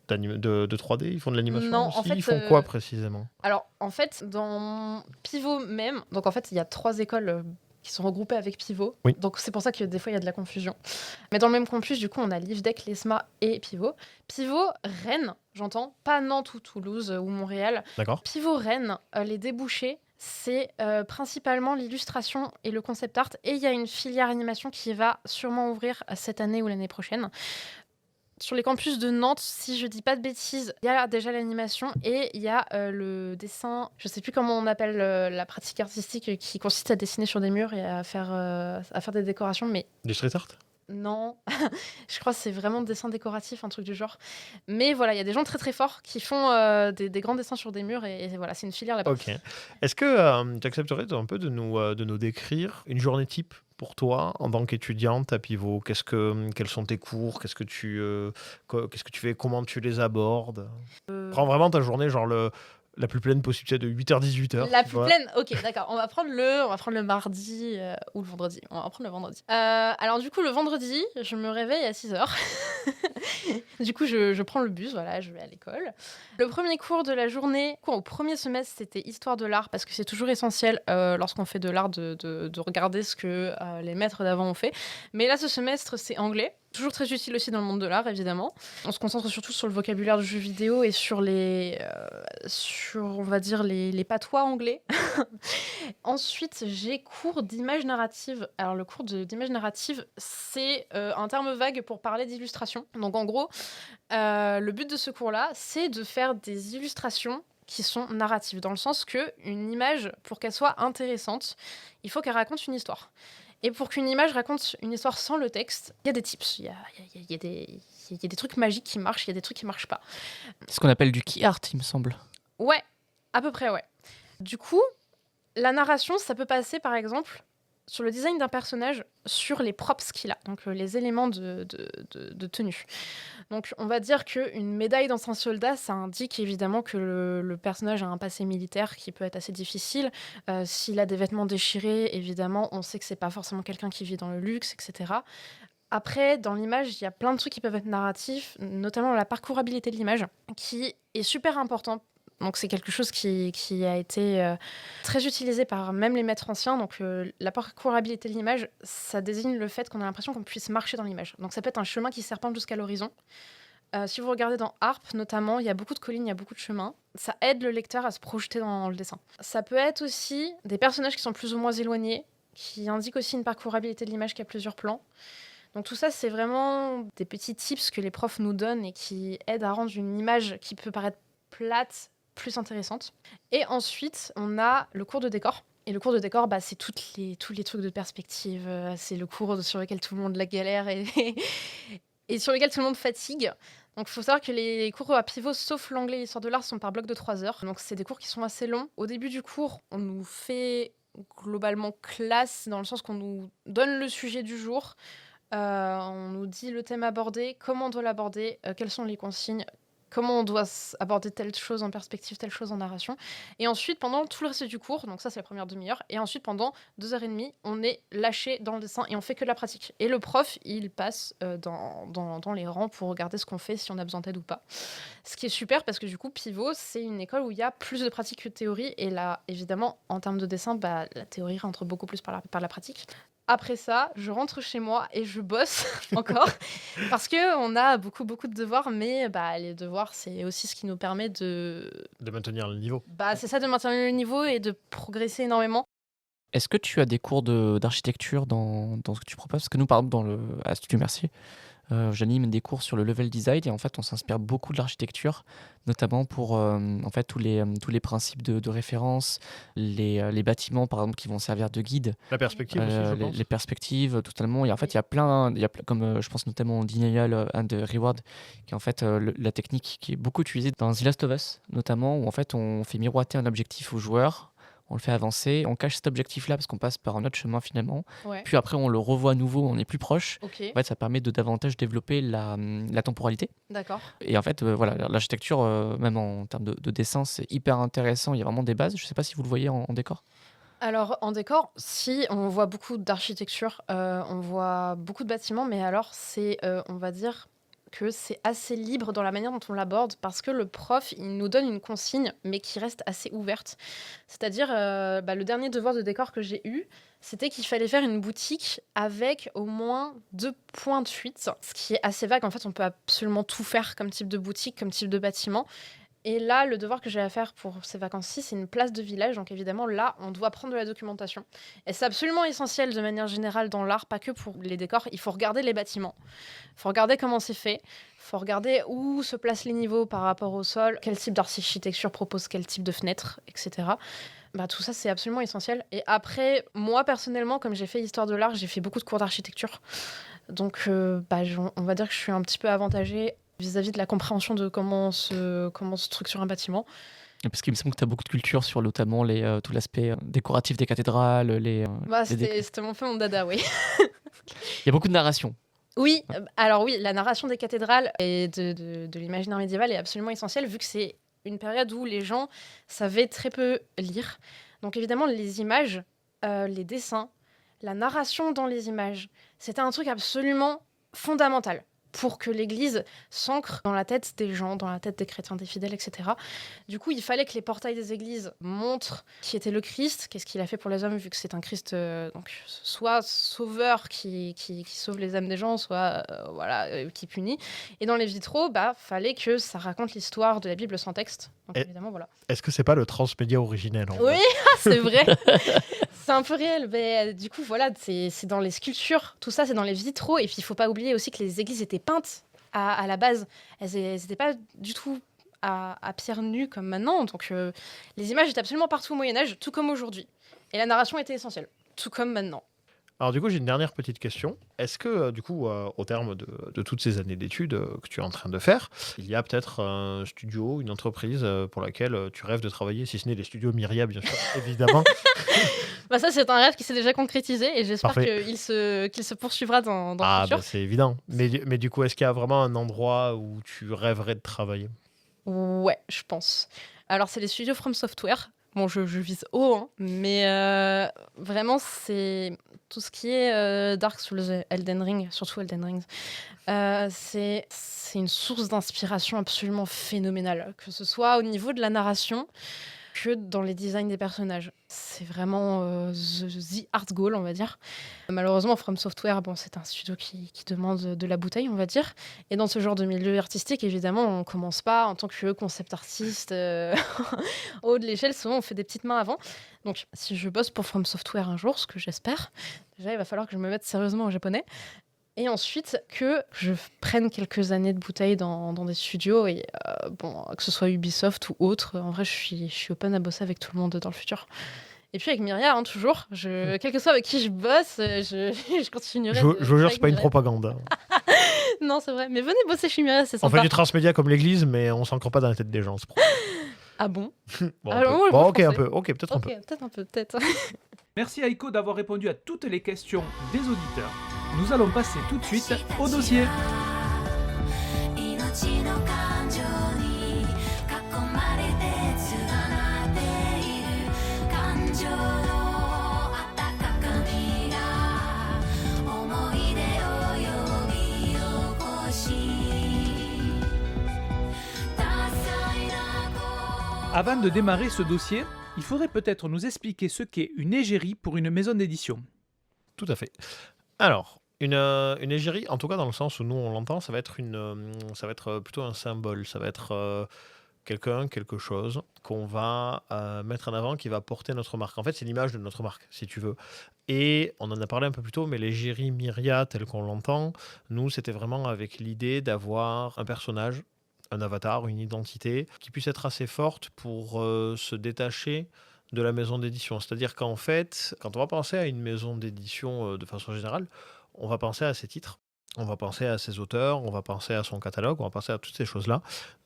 de 3D. Ils font de l'animation Non, aussi. en fait, Ils font quoi précisément? Alors, en fait, dans Pivot même, donc en fait, il y a 3 écoles qui sont regroupées avec Pivot. Oui. Donc, c'est pour ça que des fois, il y a de la confusion. Mais dans le même campus, du coup, on a l'IFDEC, l'ESMA et Pivot. Pivot, Rennes, j'entends, pas Nantes ou Toulouse ou Montréal. D'accord. Pivot, Rennes, les débouchés, c'est principalement l'illustration et le concept art. Et il y a une filière animation qui va sûrement ouvrir cette année ou l'année prochaine. Sur les campus de Nantes, si je dis pas de bêtises, il y a déjà l'animation et il y a le dessin. Je sais plus comment on appelle la pratique artistique qui consiste à dessiner sur des murs et à faire des décorations, mais Des street art? non, je crois que c'est vraiment dessin décoratif, un truc du genre. Mais voilà, il y a des gens très très forts qui font des grands dessins sur des murs et voilà, c'est une filière là-bas. Ok. Est-ce que tu accepterais un peu de nous décrire une journée type pour toi en tant qu'étudiante à Pivot? Quels sont tes cours? Qu'est-ce que tu fais? Comment tu les abordes? Prends vraiment ta journée, genre la plus pleine possible, tu sais, de 8h 18h. La plus pleine, ok, d'accord. On va prendre le mardi ou le vendredi. On va prendre le vendredi. Alors du coup, le vendredi, je me réveille à 6h. Du coup, je prends le bus, voilà, je vais à l'école. Le premier cours de la journée, au premier semestre, c'était Histoire de l'art, parce que c'est toujours essentiel lorsqu'on fait de l'art de regarder ce que les maîtres d'avant ont fait. Mais là, ce semestre, c'est anglais. Toujours très utile aussi dans le monde de l'art, évidemment. On se concentre surtout sur le vocabulaire du jeu vidéo et sur on va dire, les patois anglais. Ensuite, j'ai cours d'image narrative. Alors, le cours d'image narrative, c'est un terme vague pour parler d'illustration. Donc, en gros, le but de ce cours-là, c'est de faire des illustrations qui sont narratives, dans le sens qu'une image, pour qu'elle soit intéressante, il faut qu'elle raconte une histoire. Et pour qu'une image raconte une histoire sans le texte, il y a des tips, il y a des trucs magiques qui marchent, il y a des trucs qui marchent pas. C'est ce qu'on appelle du key art, il me semble. Ouais, à peu près, ouais. Du coup, la narration, ça peut passer, par exemple, sur le design d'un personnage, sur les props qu'il a, donc les éléments de tenue. Donc, on va dire qu'une médaille dans un soldat, ça indique évidemment que le personnage a un passé militaire qui peut être assez difficile. S'il a des vêtements déchirés, évidemment, on sait que c'est pas forcément quelqu'un qui vit dans le luxe, etc. Après, dans l'image, il y a plein de trucs qui peuvent être narratifs, notamment la parcourabilité de l'image, qui est super important. Donc c'est quelque chose qui a été très utilisé par même les maîtres anciens. Donc la parcourabilité de l'image, ça désigne le fait qu'on a l'impression qu'on puisse marcher dans l'image. Donc ça peut être un chemin qui serpente jusqu'à l'horizon. Si vous regardez dans Harp, notamment, il y a beaucoup de collines, il y a beaucoup de chemins. Ça aide le lecteur à se projeter dans le dessin. Ça peut être aussi des personnages qui sont plus ou moins éloignés, qui indiquent aussi une parcourabilité de l'image qui a plusieurs plans. Donc tout ça, c'est vraiment des petits tips que les profs nous donnent et qui aident à rendre une image qui peut paraître plate, plus intéressante. Et ensuite, on a le cours de décor. Et le cours de décor, c'est tous les trucs de perspective. C'est le cours sur lequel tout le monde la galère et sur lequel tout le monde fatigue. Donc il faut savoir que les cours à Pivot, sauf l'anglais et l'histoire de l'art, sont par bloc de 3 heures. Donc c'est des cours qui sont assez longs. Au début du cours, on nous fait globalement classe, dans le sens qu'on nous donne le sujet du jour. On nous dit le thème abordé, comment on doit l'aborder, quelles sont les consignes, comment on doit aborder telle chose en perspective, telle chose en narration. Et ensuite, pendant tout le reste du cours, donc ça c'est la première demi-heure, et ensuite pendant 2h30, on est lâché dans le dessin et on fait que de la pratique. Et le prof, il passe dans les rangs pour regarder ce qu'on fait, si on a besoin d'aide ou pas. Ce qui est super parce que du coup, Pivot, c'est une école où il y a plus de pratique que de théorie. Et là, évidemment, en termes de dessin, la théorie rentre beaucoup plus par la pratique. Après ça, je rentre chez moi et je bosse encore parce qu'on a beaucoup de devoirs, mais les devoirs, c'est aussi ce qui nous permet de maintenir le niveau. C'est ça, de maintenir le niveau et de progresser énormément. Est-ce que tu as des cours d'architecture dans ce que tu proposes? Parce que nous, par exemple, à Studio Mercier, J'anime des cours sur le level design et en fait, on s'inspire beaucoup de l'architecture, notamment pour en fait, tous les principes de référence, les bâtiments, par exemple, qui vont servir de guide, La perspective aussi, je pense. les perspectives, totalement. Et en fait, il y a plein, comme je pense notamment au Denial and Reward, qui est en fait la technique qui est beaucoup utilisée dans The Last of Us, notamment, où en fait, on fait miroiter un objectif au joueur. On le fait avancer, on cache cet objectif-là parce qu'on passe par un autre chemin finalement. Ouais. Puis après, on le revoit à nouveau, on est plus proche. Ok, En fait, ça permet de davantage développer la temporalité. d'accord. Et en fait, voilà, l'architecture, même en termes de dessin, c'est hyper intéressant. Il y a vraiment des bases. Je ne sais pas si vous le voyez en décor. Alors, en décor, si, on voit beaucoup d'architecture, on voit beaucoup de bâtiments, mais alors, on va dire que c'est assez libre dans la manière dont on l'aborde, parce que le prof, il nous donne une consigne, mais qui reste assez ouverte. C'est-à-dire, le dernier devoir de décor que j'ai eu, c'était qu'il fallait faire une boutique avec au moins 2 points de fuite, ce qui est assez vague. En fait, on peut absolument tout faire comme type de boutique, comme type de bâtiment. Et là, le devoir que j'ai à faire pour ces vacances-ci, c'est une place de village. Donc évidemment, là, on doit prendre de la documentation. Et c'est absolument essentiel de manière générale dans l'art, pas que pour les décors. Il faut regarder les bâtiments. Il faut regarder comment c'est fait. Il faut regarder où se placent les niveaux par rapport au sol, quel type d'architecture propose quel type de fenêtre, etc. Tout ça, c'est absolument essentiel. Et après, moi, personnellement, comme j'ai fait histoire de l'art, j'ai fait beaucoup de cours d'architecture. Donc, on va dire que je suis un petit peu avantagée vis-à-vis de la compréhension de comment se structure un bâtiment. Parce qu'il me semble que tu as beaucoup de culture sur notamment tout l'aspect décoratif des cathédrales. C'était mon peu mon dada, oui. Il y a beaucoup de narration. Oui, alors oui, la narration des cathédrales et de l'imaginaire médiéval est absolument essentielle, vu que c'est une période où les gens savaient très peu lire. Donc évidemment, les images, les dessins, la narration dans les images, c'était un truc absolument fondamental pour que l'Église s'ancre dans la tête des gens, dans la tête des chrétiens, des fidèles, etc. Du coup, il fallait que les portails des églises montrent qui était le Christ, qu'est-ce qu'il a fait pour les hommes, vu que c'est un Christ soit sauveur qui sauve les âmes des gens, soit qui punit. Et dans les vitraux, fallait que ça raconte l'histoire de la Bible sans texte. Donc évidemment, voilà. Est-ce que c'est pas le transmédia originel Oui, c'est vrai. C'est un peu réel. Mais, du coup, voilà, c'est dans les sculptures. Tout ça, c'est dans les vitraux. Et puis, il faut pas oublier aussi que les églises étaient peintes à la base. Elles n'étaient pas du tout à pierre nue comme maintenant. Donc, les images étaient absolument partout au Moyen-Âge, tout comme aujourd'hui. Et la narration était essentielle, tout comme maintenant. Alors du coup, j'ai une dernière petite question. Est-ce que du coup, au terme de toutes ces années d'études que tu es en train de faire, il y a peut-être un studio, une entreprise pour laquelle tu rêves de travailler, si ce n'est les studios Myria, bien sûr, évidemment. Ça, c'est un rêve qui s'est déjà concrétisé et j'espère Parfait. qu'il se poursuivra dans le futur. C'est évident. Mais du coup, est-ce qu'il y a vraiment un endroit où tu rêverais de travailler ? Ouais, je pense. Alors, c'est les studios From Software. Bon, je vise haut, hein, mais vraiment, c'est tout ce qui est Dark Souls, Elden Ring, surtout Elden Ring. C'est une source d'inspiration absolument phénoménale, que ce soit au niveau de la narration que dans les designs des personnages. C'est vraiment the art goal, on va dire. Malheureusement, From Software, c'est un studio qui demande de la bouteille, on va dire. Et dans ce genre de milieu artistique, évidemment, on commence pas en tant que concept artiste au haut de l'échelle. Souvent, on fait des petites mains avant. Donc, si je bosse pour From Software un jour, ce que j'espère, déjà, il va falloir que je me mette sérieusement au japonais. Et ensuite, que je prenne quelques années de bouteille dans des studios, et que ce soit Ubisoft ou autre, en vrai, je suis open à bosser avec tout le monde dans le futur. Et puis avec Myria, toujours, quel que soit avec qui je bosse, je continuerai. Je vous jure, c'est pas une propagande. Non, c'est vrai, mais venez bosser chez Myria, c'est sympa. On fait du transmédia comme l'église, mais on s'ancre pas dans la tête des gens. Ah bon? Peut-être un peu. Peut-être un peu, peut-être. Merci Aiko d'avoir répondu à toutes les questions des auditeurs. Nous allons passer tout de suite au dossier. Avant de démarrer ce dossier, il faudrait peut-être nous expliquer ce qu'est une égérie pour une maison d'édition. Tout à fait. Alors, une égérie, en tout cas dans le sens où nous on l'entend, ça va être plutôt un symbole. Ça va être quelque chose qu'on va mettre en avant, qui va porter notre marque. En fait, c'est l'image de notre marque, si tu veux. Et on en a parlé un peu plus tôt, mais l'égérie Myria, telle qu'on l'entend, nous, c'était vraiment avec l'idée d'avoir un personnage, un avatar, une identité, qui puisse être assez forte pour se détacher de la maison d'édition. C'est-à-dire qu'en fait, quand on va penser à une maison d'édition de façon générale, on va penser à ses titres, on va penser à ses auteurs, on va penser à son catalogue, on va penser à toutes ces choses-là.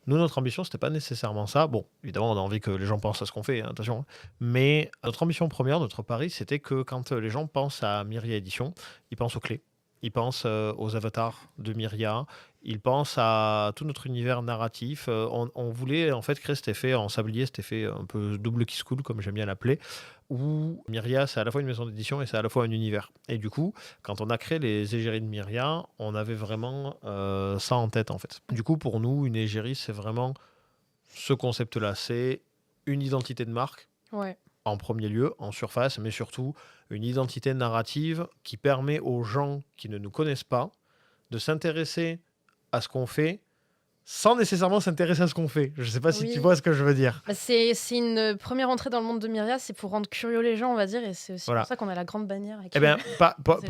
Nous, notre ambition, c'était pas nécessairement ça. Bon, évidemment, on a envie que les gens pensent à ce qu'on fait, hein, attention. Hein. Mais notre ambition première, notre pari, c'était que quand les gens pensent à Myria Édition, ils pensent aux clés. Ils pensent aux avatars de Myria, ils pensent à tout notre univers narratif. On voulait en fait créer cet effet en sablier, cet effet un peu double kiss cool, comme j'aime bien l'appeler, où Myria, c'est à la fois une maison d'édition et c'est à la fois un univers. Et du coup, quand on a créé les égéries de Myria, on avait vraiment ça en tête en fait. Du coup, pour nous, une égérie, c'est vraiment ce concept-là. C'est une identité de marque. Ouais. En premier lieu, en surface, mais surtout une identité narrative qui permet aux gens qui ne nous connaissent pas de s'intéresser à ce qu'on fait sans nécessairement s'intéresser à ce qu'on fait. Je ne sais pas si tu vois ce que je veux dire. C'est une première entrée dans le monde de Myria, c'est pour rendre curieux les gens, on va dire, et c'est aussi pour ça qu'on a la grande bannière. Eh bien,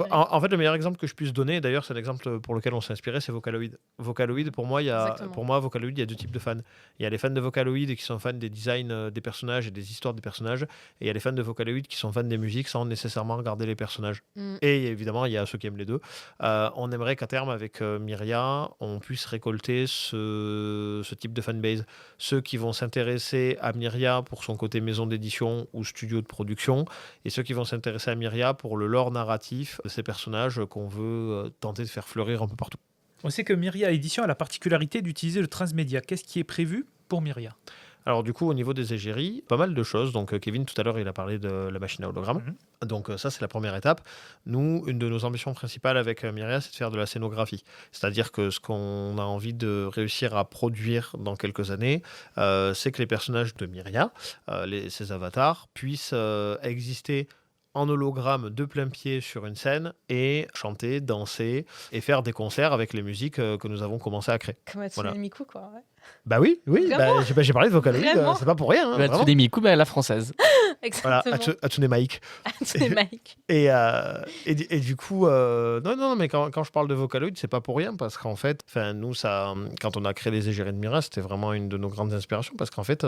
en fait, le meilleur exemple que je puisse donner, d'ailleurs, c'est l'exemple pour lequel on s'est inspiré, c'est Vocaloid. Vocaloid, pour moi, Vocaloid, il y a deux types de fans. Il y a les fans de Vocaloid qui sont fans des designs des personnages et des histoires des personnages, et il y a les fans de Vocaloid qui sont fans des musiques sans nécessairement regarder les personnages. Et évidemment, il y a ceux qui aiment les deux. On aimerait qu'à terme, avec Myria, on puisse récolter ce type de fanbase. Ceux qui vont s'intéresser à Myria pour son côté maison d'édition ou studio de production, et ceux qui vont s'intéresser à Myria pour le lore narratif de ces personnages qu'on veut tenter de faire fleurir un peu partout. On sait que Myria Édition a la particularité d'utiliser le transmédia. Qu'est-ce qui est prévu pour Myria ? Alors du coup, au niveau des égéries, pas mal de choses. Donc Kevin, tout à l'heure, il a parlé de la machine à hologramme. Donc ça, c'est la première étape. Nous, une de nos ambitions principales avec Myria, c'est de faire de la scénographie. C'est-à-dire que ce qu'on a envie de réussir à produire dans quelques années, c'est que les personnages de Myria, ces avatars, puissent exister en hologramme de plein pied sur une scène et chanter, danser et faire des concerts avec les musiques que nous avons commencé à créer. Comme Hatsune Miku, quoi. Ouais. Bah oui, j'ai parlé de Vocaloid, c'est pas pour rien. Le Hatsune Miku, mais à la française. Voilà, Hatsune Mike. Hatsune Mike. Et du coup, non, mais quand je parle de Vocaloid, c'est pas pour rien, parce qu'en fait, nous, quand on a créé les égéries de Myria, c'était vraiment une de nos grandes inspirations, parce qu'en fait,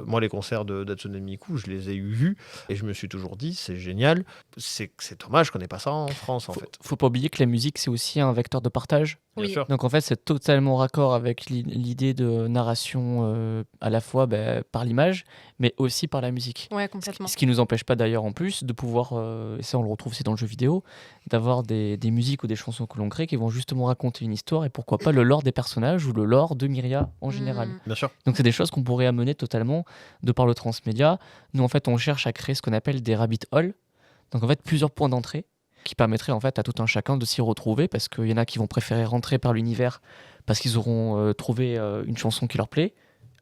moi, les concerts d'Hatsune Miku, je les ai vus, et je me suis toujours dit, c'est génial, c'est dommage qu'on n'ait pas ça en France, en fait. Faut pas oublier que la musique, c'est aussi un vecteur de partage. Bien sûr. Donc en fait, c'est totalement raccord avec l'idée de narration à la fois par l'image, mais aussi par la musique. Ouais, complètement. Ce qui nous empêche pas d'ailleurs en plus de pouvoir, et ça on le retrouve aussi dans le jeu vidéo, d'avoir des musiques ou des chansons que l'on crée qui vont justement raconter une histoire et pourquoi pas le lore des personnages ou le lore de Myria en général. Bien sûr. Donc c'est des choses qu'on pourrait amener totalement de par le transmédia. Nous en fait on cherche à créer ce qu'on appelle des rabbit holes. Donc en fait plusieurs points d'entrée qui permettraient en fait à tout un chacun de s'y retrouver, parce qu'il y en a qui vont préférer rentrer par l'univers parce qu'ils auront trouvé une chanson qui leur plaît.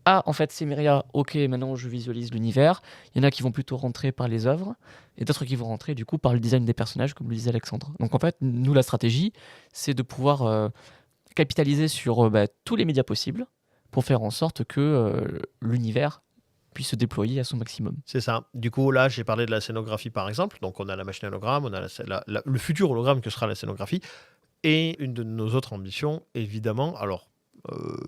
Ah, en fait c'est Myria, ok, maintenant je visualise l'univers. Il y en a qui vont plutôt rentrer par les œuvres et d'autres qui vont rentrer du coup par le design des personnages, comme le disait Alexandre. Donc en fait nous la stratégie c'est de pouvoir capitaliser sur tous les médias possibles pour faire en sorte que l'univers puisse se déployer à son maximum. C'est ça. Du coup, là, j'ai parlé de la scénographie, par exemple. Donc, on a la machine à hologramme, on a le futur hologramme que sera la scénographie. Et une de nos autres ambitions, évidemment, alors,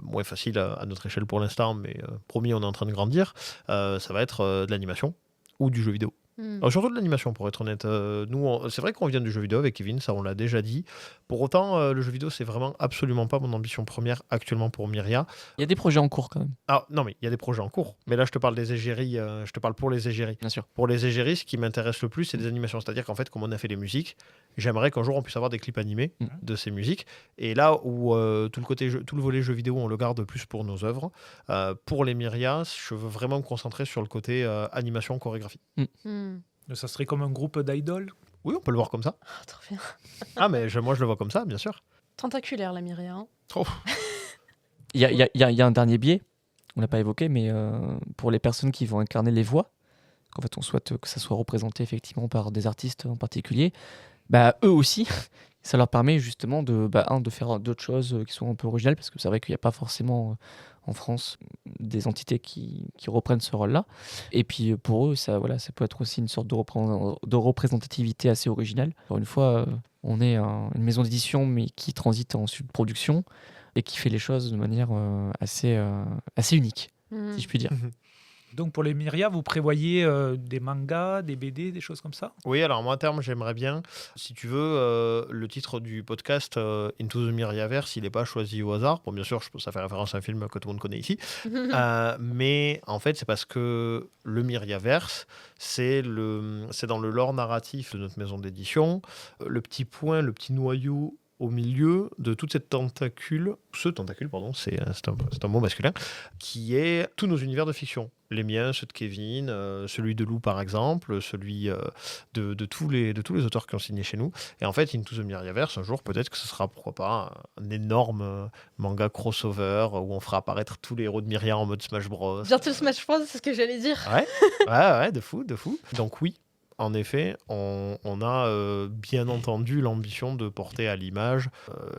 moins facile à notre échelle pour l'instant, mais promis, on est en train de grandir, ça va être de l'animation ou du jeu vidéo. Alors, surtout de l'animation, pour être honnête. Nous, c'est vrai qu'on vient du jeu vidéo avec Kevin, ça on l'a déjà dit. Pour autant, le jeu vidéo, c'est vraiment absolument pas mon ambition première actuellement pour Myria. Il y a des projets en cours quand même. Ah, non, mais il y a des projets en cours. Mais là, je te parle des égéries, je te parle pour les égéries. Bien sûr. Pour les égéries, ce qui m'intéresse le plus, c'est des animations. C'est-à-dire qu'en fait, comme on a fait les musiques, j'aimerais qu'un jour on puisse avoir des clips animés de ces musiques. Et là où tout le volet jeu vidéo, on le garde plus pour nos œuvres. Pour les Myria, je veux vraiment me concentrer sur le côté animation, chorégraphie. Ça serait comme un groupe d'idoles ? Oui, on peut le voir comme ça. Oh, trop bien. Ah, mais moi, je le vois comme ça, bien sûr. Tentaculaire, la Myria. Hein. Oh. Il y a un dernier biais, on l'a pas évoqué, mais pour les personnes qui vont incarner les voix, qu'en fait on souhaite que ça soit représenté effectivement par des artistes en particulier, eux aussi, Ça leur permet justement de faire d'autres choses qui sont un peu originales, parce que c'est vrai qu'il n'y a pas forcément en France des entités qui reprennent ce rôle-là. Et puis pour eux, ça peut être aussi une sorte de représentativité assez originale. Encore une fois, on est une maison d'édition, mais qui transite en sud-production et qui fait les choses de manière assez unique, si je puis dire. Donc pour les Myria, vous prévoyez des mangas, des BD, des choses comme ça? Oui, alors moi à terme, j'aimerais bien, si tu veux, le titre du podcast Into the Myriaverse, il n'est pas choisi au hasard. Bon, bien sûr, ça fait référence à un film que tout le monde connaît ici. Mais en fait, c'est parce que le Myriaverse, c'est dans le lore narratif de notre maison d'édition. Le petit point, le petit noyau au milieu de toute cette tentacule, c'est un mot masculin, qui est tous nos univers de fiction. Les miens, ceux de Kevin, celui de Lou par exemple, celui de tous les auteurs qui ont signé chez nous. Et en fait, Into the Myriaverse, un jour, peut-être que ce sera, pourquoi pas, un énorme manga crossover où on fera apparaître tous les héros de Myria en mode Smash Bros. Bientôt Smash Bros, c'est ce que j'allais dire. Ouais, de fou. Donc oui. En effet, on a bien entendu l'ambition de porter à l'image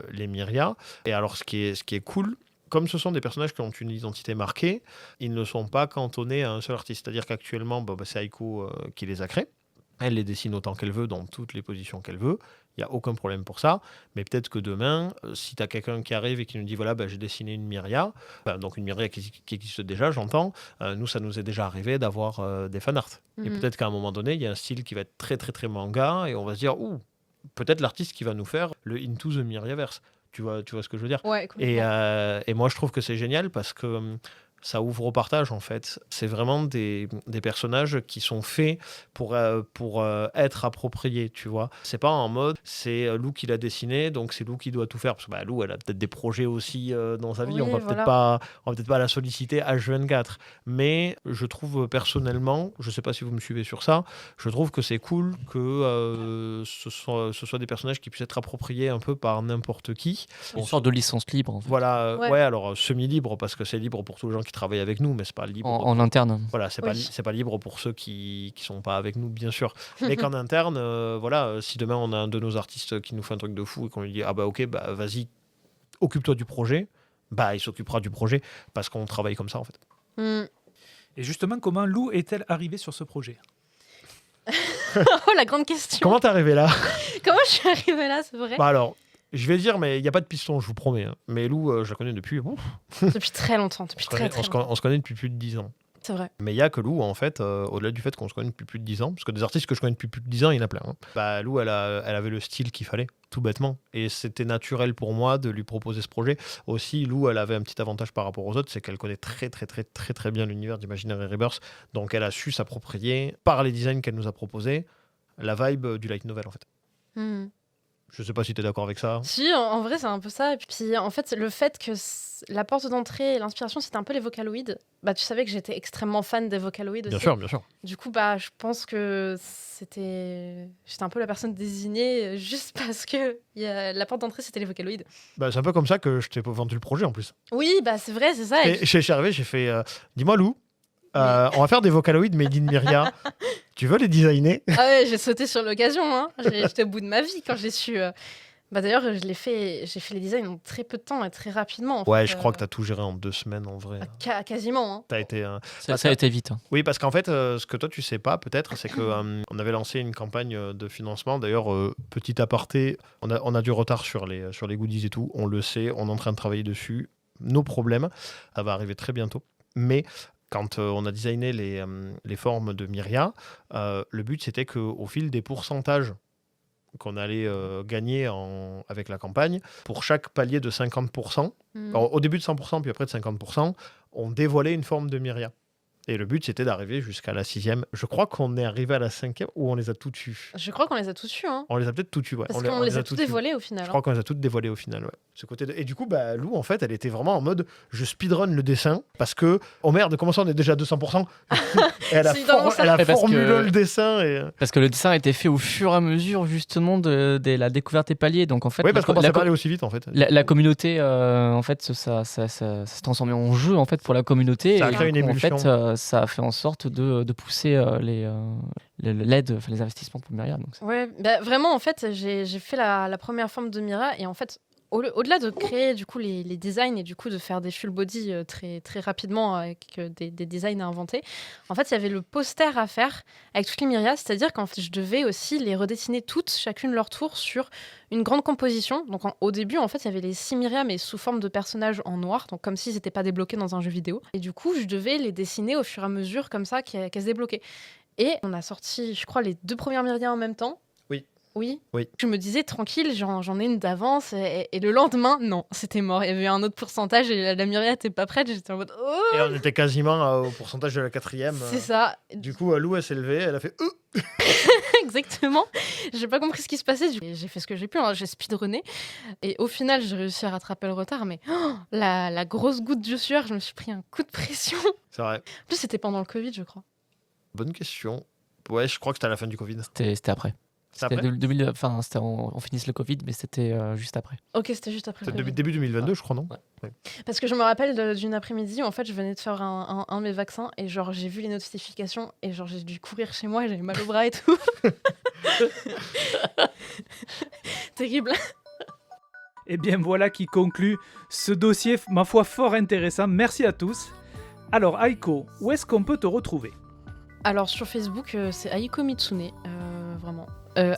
les Myria. Et alors, ce qui est cool, comme ce sont des personnages qui ont une identité marquée, ils ne sont pas cantonnés à un seul artiste. C'est-à-dire qu'actuellement, c'est Aiko qui les a créés. Elle les dessine autant qu'elle veut, dans toutes les positions qu'elle veut. Il n'y a aucun problème pour ça. Mais peut-être que demain, si tu as quelqu'un qui arrive et qui nous dit, voilà, j'ai dessiné une Myria, donc une Myria qui existe déjà, j'entends, nous, ça nous est déjà arrivé d'avoir des fanarts. Et peut-être qu'à un moment donné, il y a un style qui va être très, très, très manga, et on va se dire, peut-être l'artiste qui va nous faire le Into the Myriaverse. Tu vois ce que je veux dire? Ouais, et moi, je trouve que c'est génial parce que ça ouvre au partage, en fait. C'est vraiment des personnages qui sont faits pour être appropriés, tu vois. C'est pas en mode, c'est Lou qui l'a dessiné, donc c'est Lou qui doit tout faire. Parce que Lou, elle a peut-être des projets aussi dans sa vie. Oui, on va peut-être pas la solliciter H24. Mais je trouve personnellement, je sais pas si vous me suivez sur ça, je trouve que c'est cool que ce soit des personnages qui puissent être appropriés un peu par n'importe qui. Une sorte de licence libre, en fait. Voilà, alors semi-libre, parce que c'est libre pour tous les gens qui travaillent avec nous, mais c'est pas libre en interne. Voilà, c'est pas libre pour ceux qui sont pas avec nous, bien sûr, mais qu'en interne, si demain on a un de nos artistes qui nous fait un truc de fou et qu'on lui dit vas-y, occupe-toi du projet, il s'occupera du projet parce qu'on travaille comme ça, en fait. Et justement, comment Lou est-elle arrivée sur ce projet? Oh, la grande question. Comment t'es arrivé là? Comment je suis arrivée là, c'est vrai? Alors, je vais dire, mais il n'y a pas de piston, je vous promets. Mais Lou, je la connais depuis... Depuis très longtemps. On se connaît depuis plus de 10 ans. C'est vrai. Mais il n'y a que Lou, en fait, au-delà du fait qu'on se connaît depuis plus de 10 ans, parce que des artistes que je connais depuis plus de 10 ans, il y en a plein. Lou, elle avait le style qu'il fallait, tout bêtement. Et c'était naturel pour moi de lui proposer ce projet. Aussi, Lou, elle avait un petit avantage par rapport aux autres, c'est qu'elle connaît très, très, très, très, très bien l'univers d'Imaginary Rebirth. Donc, elle a su s'approprier, par les designs qu'elle nous a proposés, la vibe du light novel, en fait. Je sais pas si tu es d'accord avec ça. Si, en vrai, c'est un peu ça. Et puis, en fait, le fait que la porte d'entrée et l'inspiration, c'était un peu les Vocaloids. Tu savais que j'étais extrêmement fan des Vocaloids aussi. Bien sûr. Du coup, je pense que j'étais un peu la personne désignée juste parce que la porte d'entrée, c'était les Vocaloids. C'est un peu comme ça que je t'ai vendu le projet, en plus. Oui, c'est vrai, c'est ça. Et je suis arrivé, j'ai fait dis-moi, Lou, on va faire des Vocaloids made in Myria. Tu veux les designer? Ah ouais, j'ai sauté sur l'occasion. J'étais au bout de ma vie quand j'ai su. D'ailleurs, j'ai fait les designs en très peu de temps et très rapidement. Je crois que tu as tout géré en 2 semaines en vrai. Quasiment. T'as été, ça a été vite. Oui, parce qu'en fait, ce que toi tu sais pas peut-être, c'est que on avait lancé une campagne de financement. D'ailleurs, petit aparté, on a du retard sur les goodies et tout. On le sait, on est en train de travailler dessus. Nos problèmes, ça va arriver très bientôt. Mais quand on a designé les formes de Myria, le but c'était qu'au fil des pourcentages qu'on allait gagner avec la campagne, pour chaque palier de 50%, alors, au début de 100%, puis après de 50%, on dévoilait une forme de Myria. Et le but, c'était d'arriver jusqu'à la 6e. Je crois qu'on est arrivé à la 5e ou on les a toutes eues. Je crois qu'on les a toutes eues. On les a peut-être toutes eues, ouais. Parce qu'on les a toutes dévoilées au final. Je crois qu'on les a toutes dévoilées au final, ouais. Ce côté Et du coup, Lou, en fait, elle était vraiment en mode je speedrun le dessin parce que, oh merde, comment ça, on est déjà à 200%? Et elle a formulé le dessin. Parce que le dessin a été fait au fur et à mesure, justement, de la découverte des paliers. Donc, en fait, oui, parce qu'on pensait pas aller aussi vite, en fait. La communauté, en fait, ça s'est transformé en jeu, en fait, pour la communauté. Ça a créé une émulsion. En fait, ça a fait en sorte de pousser l'aide, les investissements pour Myria. Donc Ouais, vraiment, en fait, j'ai fait la première forme de Myria et en fait, au-delà de créer du coup les designs et du coup de faire des full body très, très rapidement avec des designs à inventer, en fait, il y avait le poster à faire avec toutes les Myrias, c'est-à-dire qu'en fait, je devais aussi les redessiner toutes, chacune leur tour, sur une grande composition. Donc au début, en fait, il y avait les 6 Myrias, mais sous forme de personnages en noir, donc comme s'ils n'étaient pas débloqués dans un jeu vidéo. Et du coup, je devais les dessiner au fur et à mesure, comme ça, qu'elles se débloquaient. Et on a sorti, je crois, les 2 premières Myrias en même temps. Oui. Je me disais, tranquille, j'en ai une d'avance. Et le lendemain, non, c'était mort. Il y avait un autre pourcentage et la Myria n'était pas prête. J'étais en mode, oh. Et on était quasiment au pourcentage de la 4e. C'est ça. Du coup, Lou, elle s'est levée, elle a fait Exactement. J'ai pas compris ce qui se passait. J'ai fait ce que j'ai pu. J'ai speedrunné. Et au final, j'ai réussi à rattraper le retard. Mais la grosse goutte de sueur, je me suis pris un coup de pression. C'est vrai. En plus, c'était pendant le Covid, je crois. Bonne question. Ouais, je crois que c'était à la fin du Covid. C'était après. C'était après c'était on finisse le Covid, mais c'était juste après. Ok, c'était juste après. C'était début 2022, je crois, non? Ouais. Parce que je me rappelle d'une après-midi où en fait je venais de faire un de mes vaccins et genre j'ai vu les notifications et genre j'ai dû courir chez moi, j'avais mal au bras et tout. Terrible. Et bien voilà qui conclut ce dossier, ma foi, fort intéressant. Merci à tous. Alors Aiko, où est-ce qu'on peut te retrouver? Alors sur Facebook, c'est Aiko Mitsune, vraiment.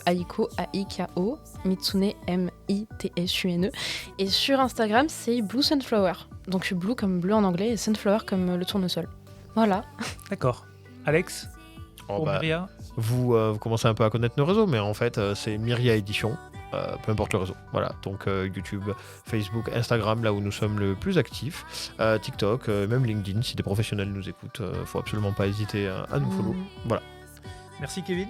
Aiko, A-I-K-O, Mitsune, M-I-T-S-U-N-E. Et sur Instagram, c'est Blue Sunflower. Donc blue comme bleu en anglais et sunflower comme le tournesol. Voilà. D'accord. Alex, pour Myria? Vous commencez un peu à connaître nos réseaux, mais en fait, c'est Myria Édition, peu importe le réseau. Voilà, donc YouTube, Facebook, Instagram, là où nous sommes le plus actifs, TikTok, même LinkedIn, si des professionnels nous écoutent, faut absolument pas hésiter à nous follow. Voilà. Merci Kevin.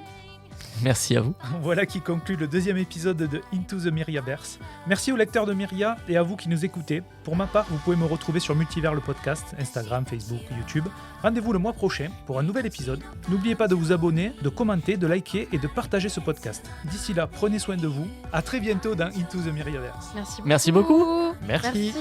Merci à vous. Voilà qui conclut le 2e épisode de Into the Myriaverse. Merci aux lecteurs de Myria et à vous qui nous écoutez. Pour ma part, vous pouvez me retrouver sur Multivers le podcast, Instagram, Facebook, YouTube. Rendez-vous le mois prochain pour un nouvel épisode. N'oubliez pas de vous abonner, de commenter, de liker et de partager ce podcast. D'ici là, prenez soin de vous. À très bientôt dans Into the Myriaverse. Merci beaucoup. Merci beaucoup. Merci.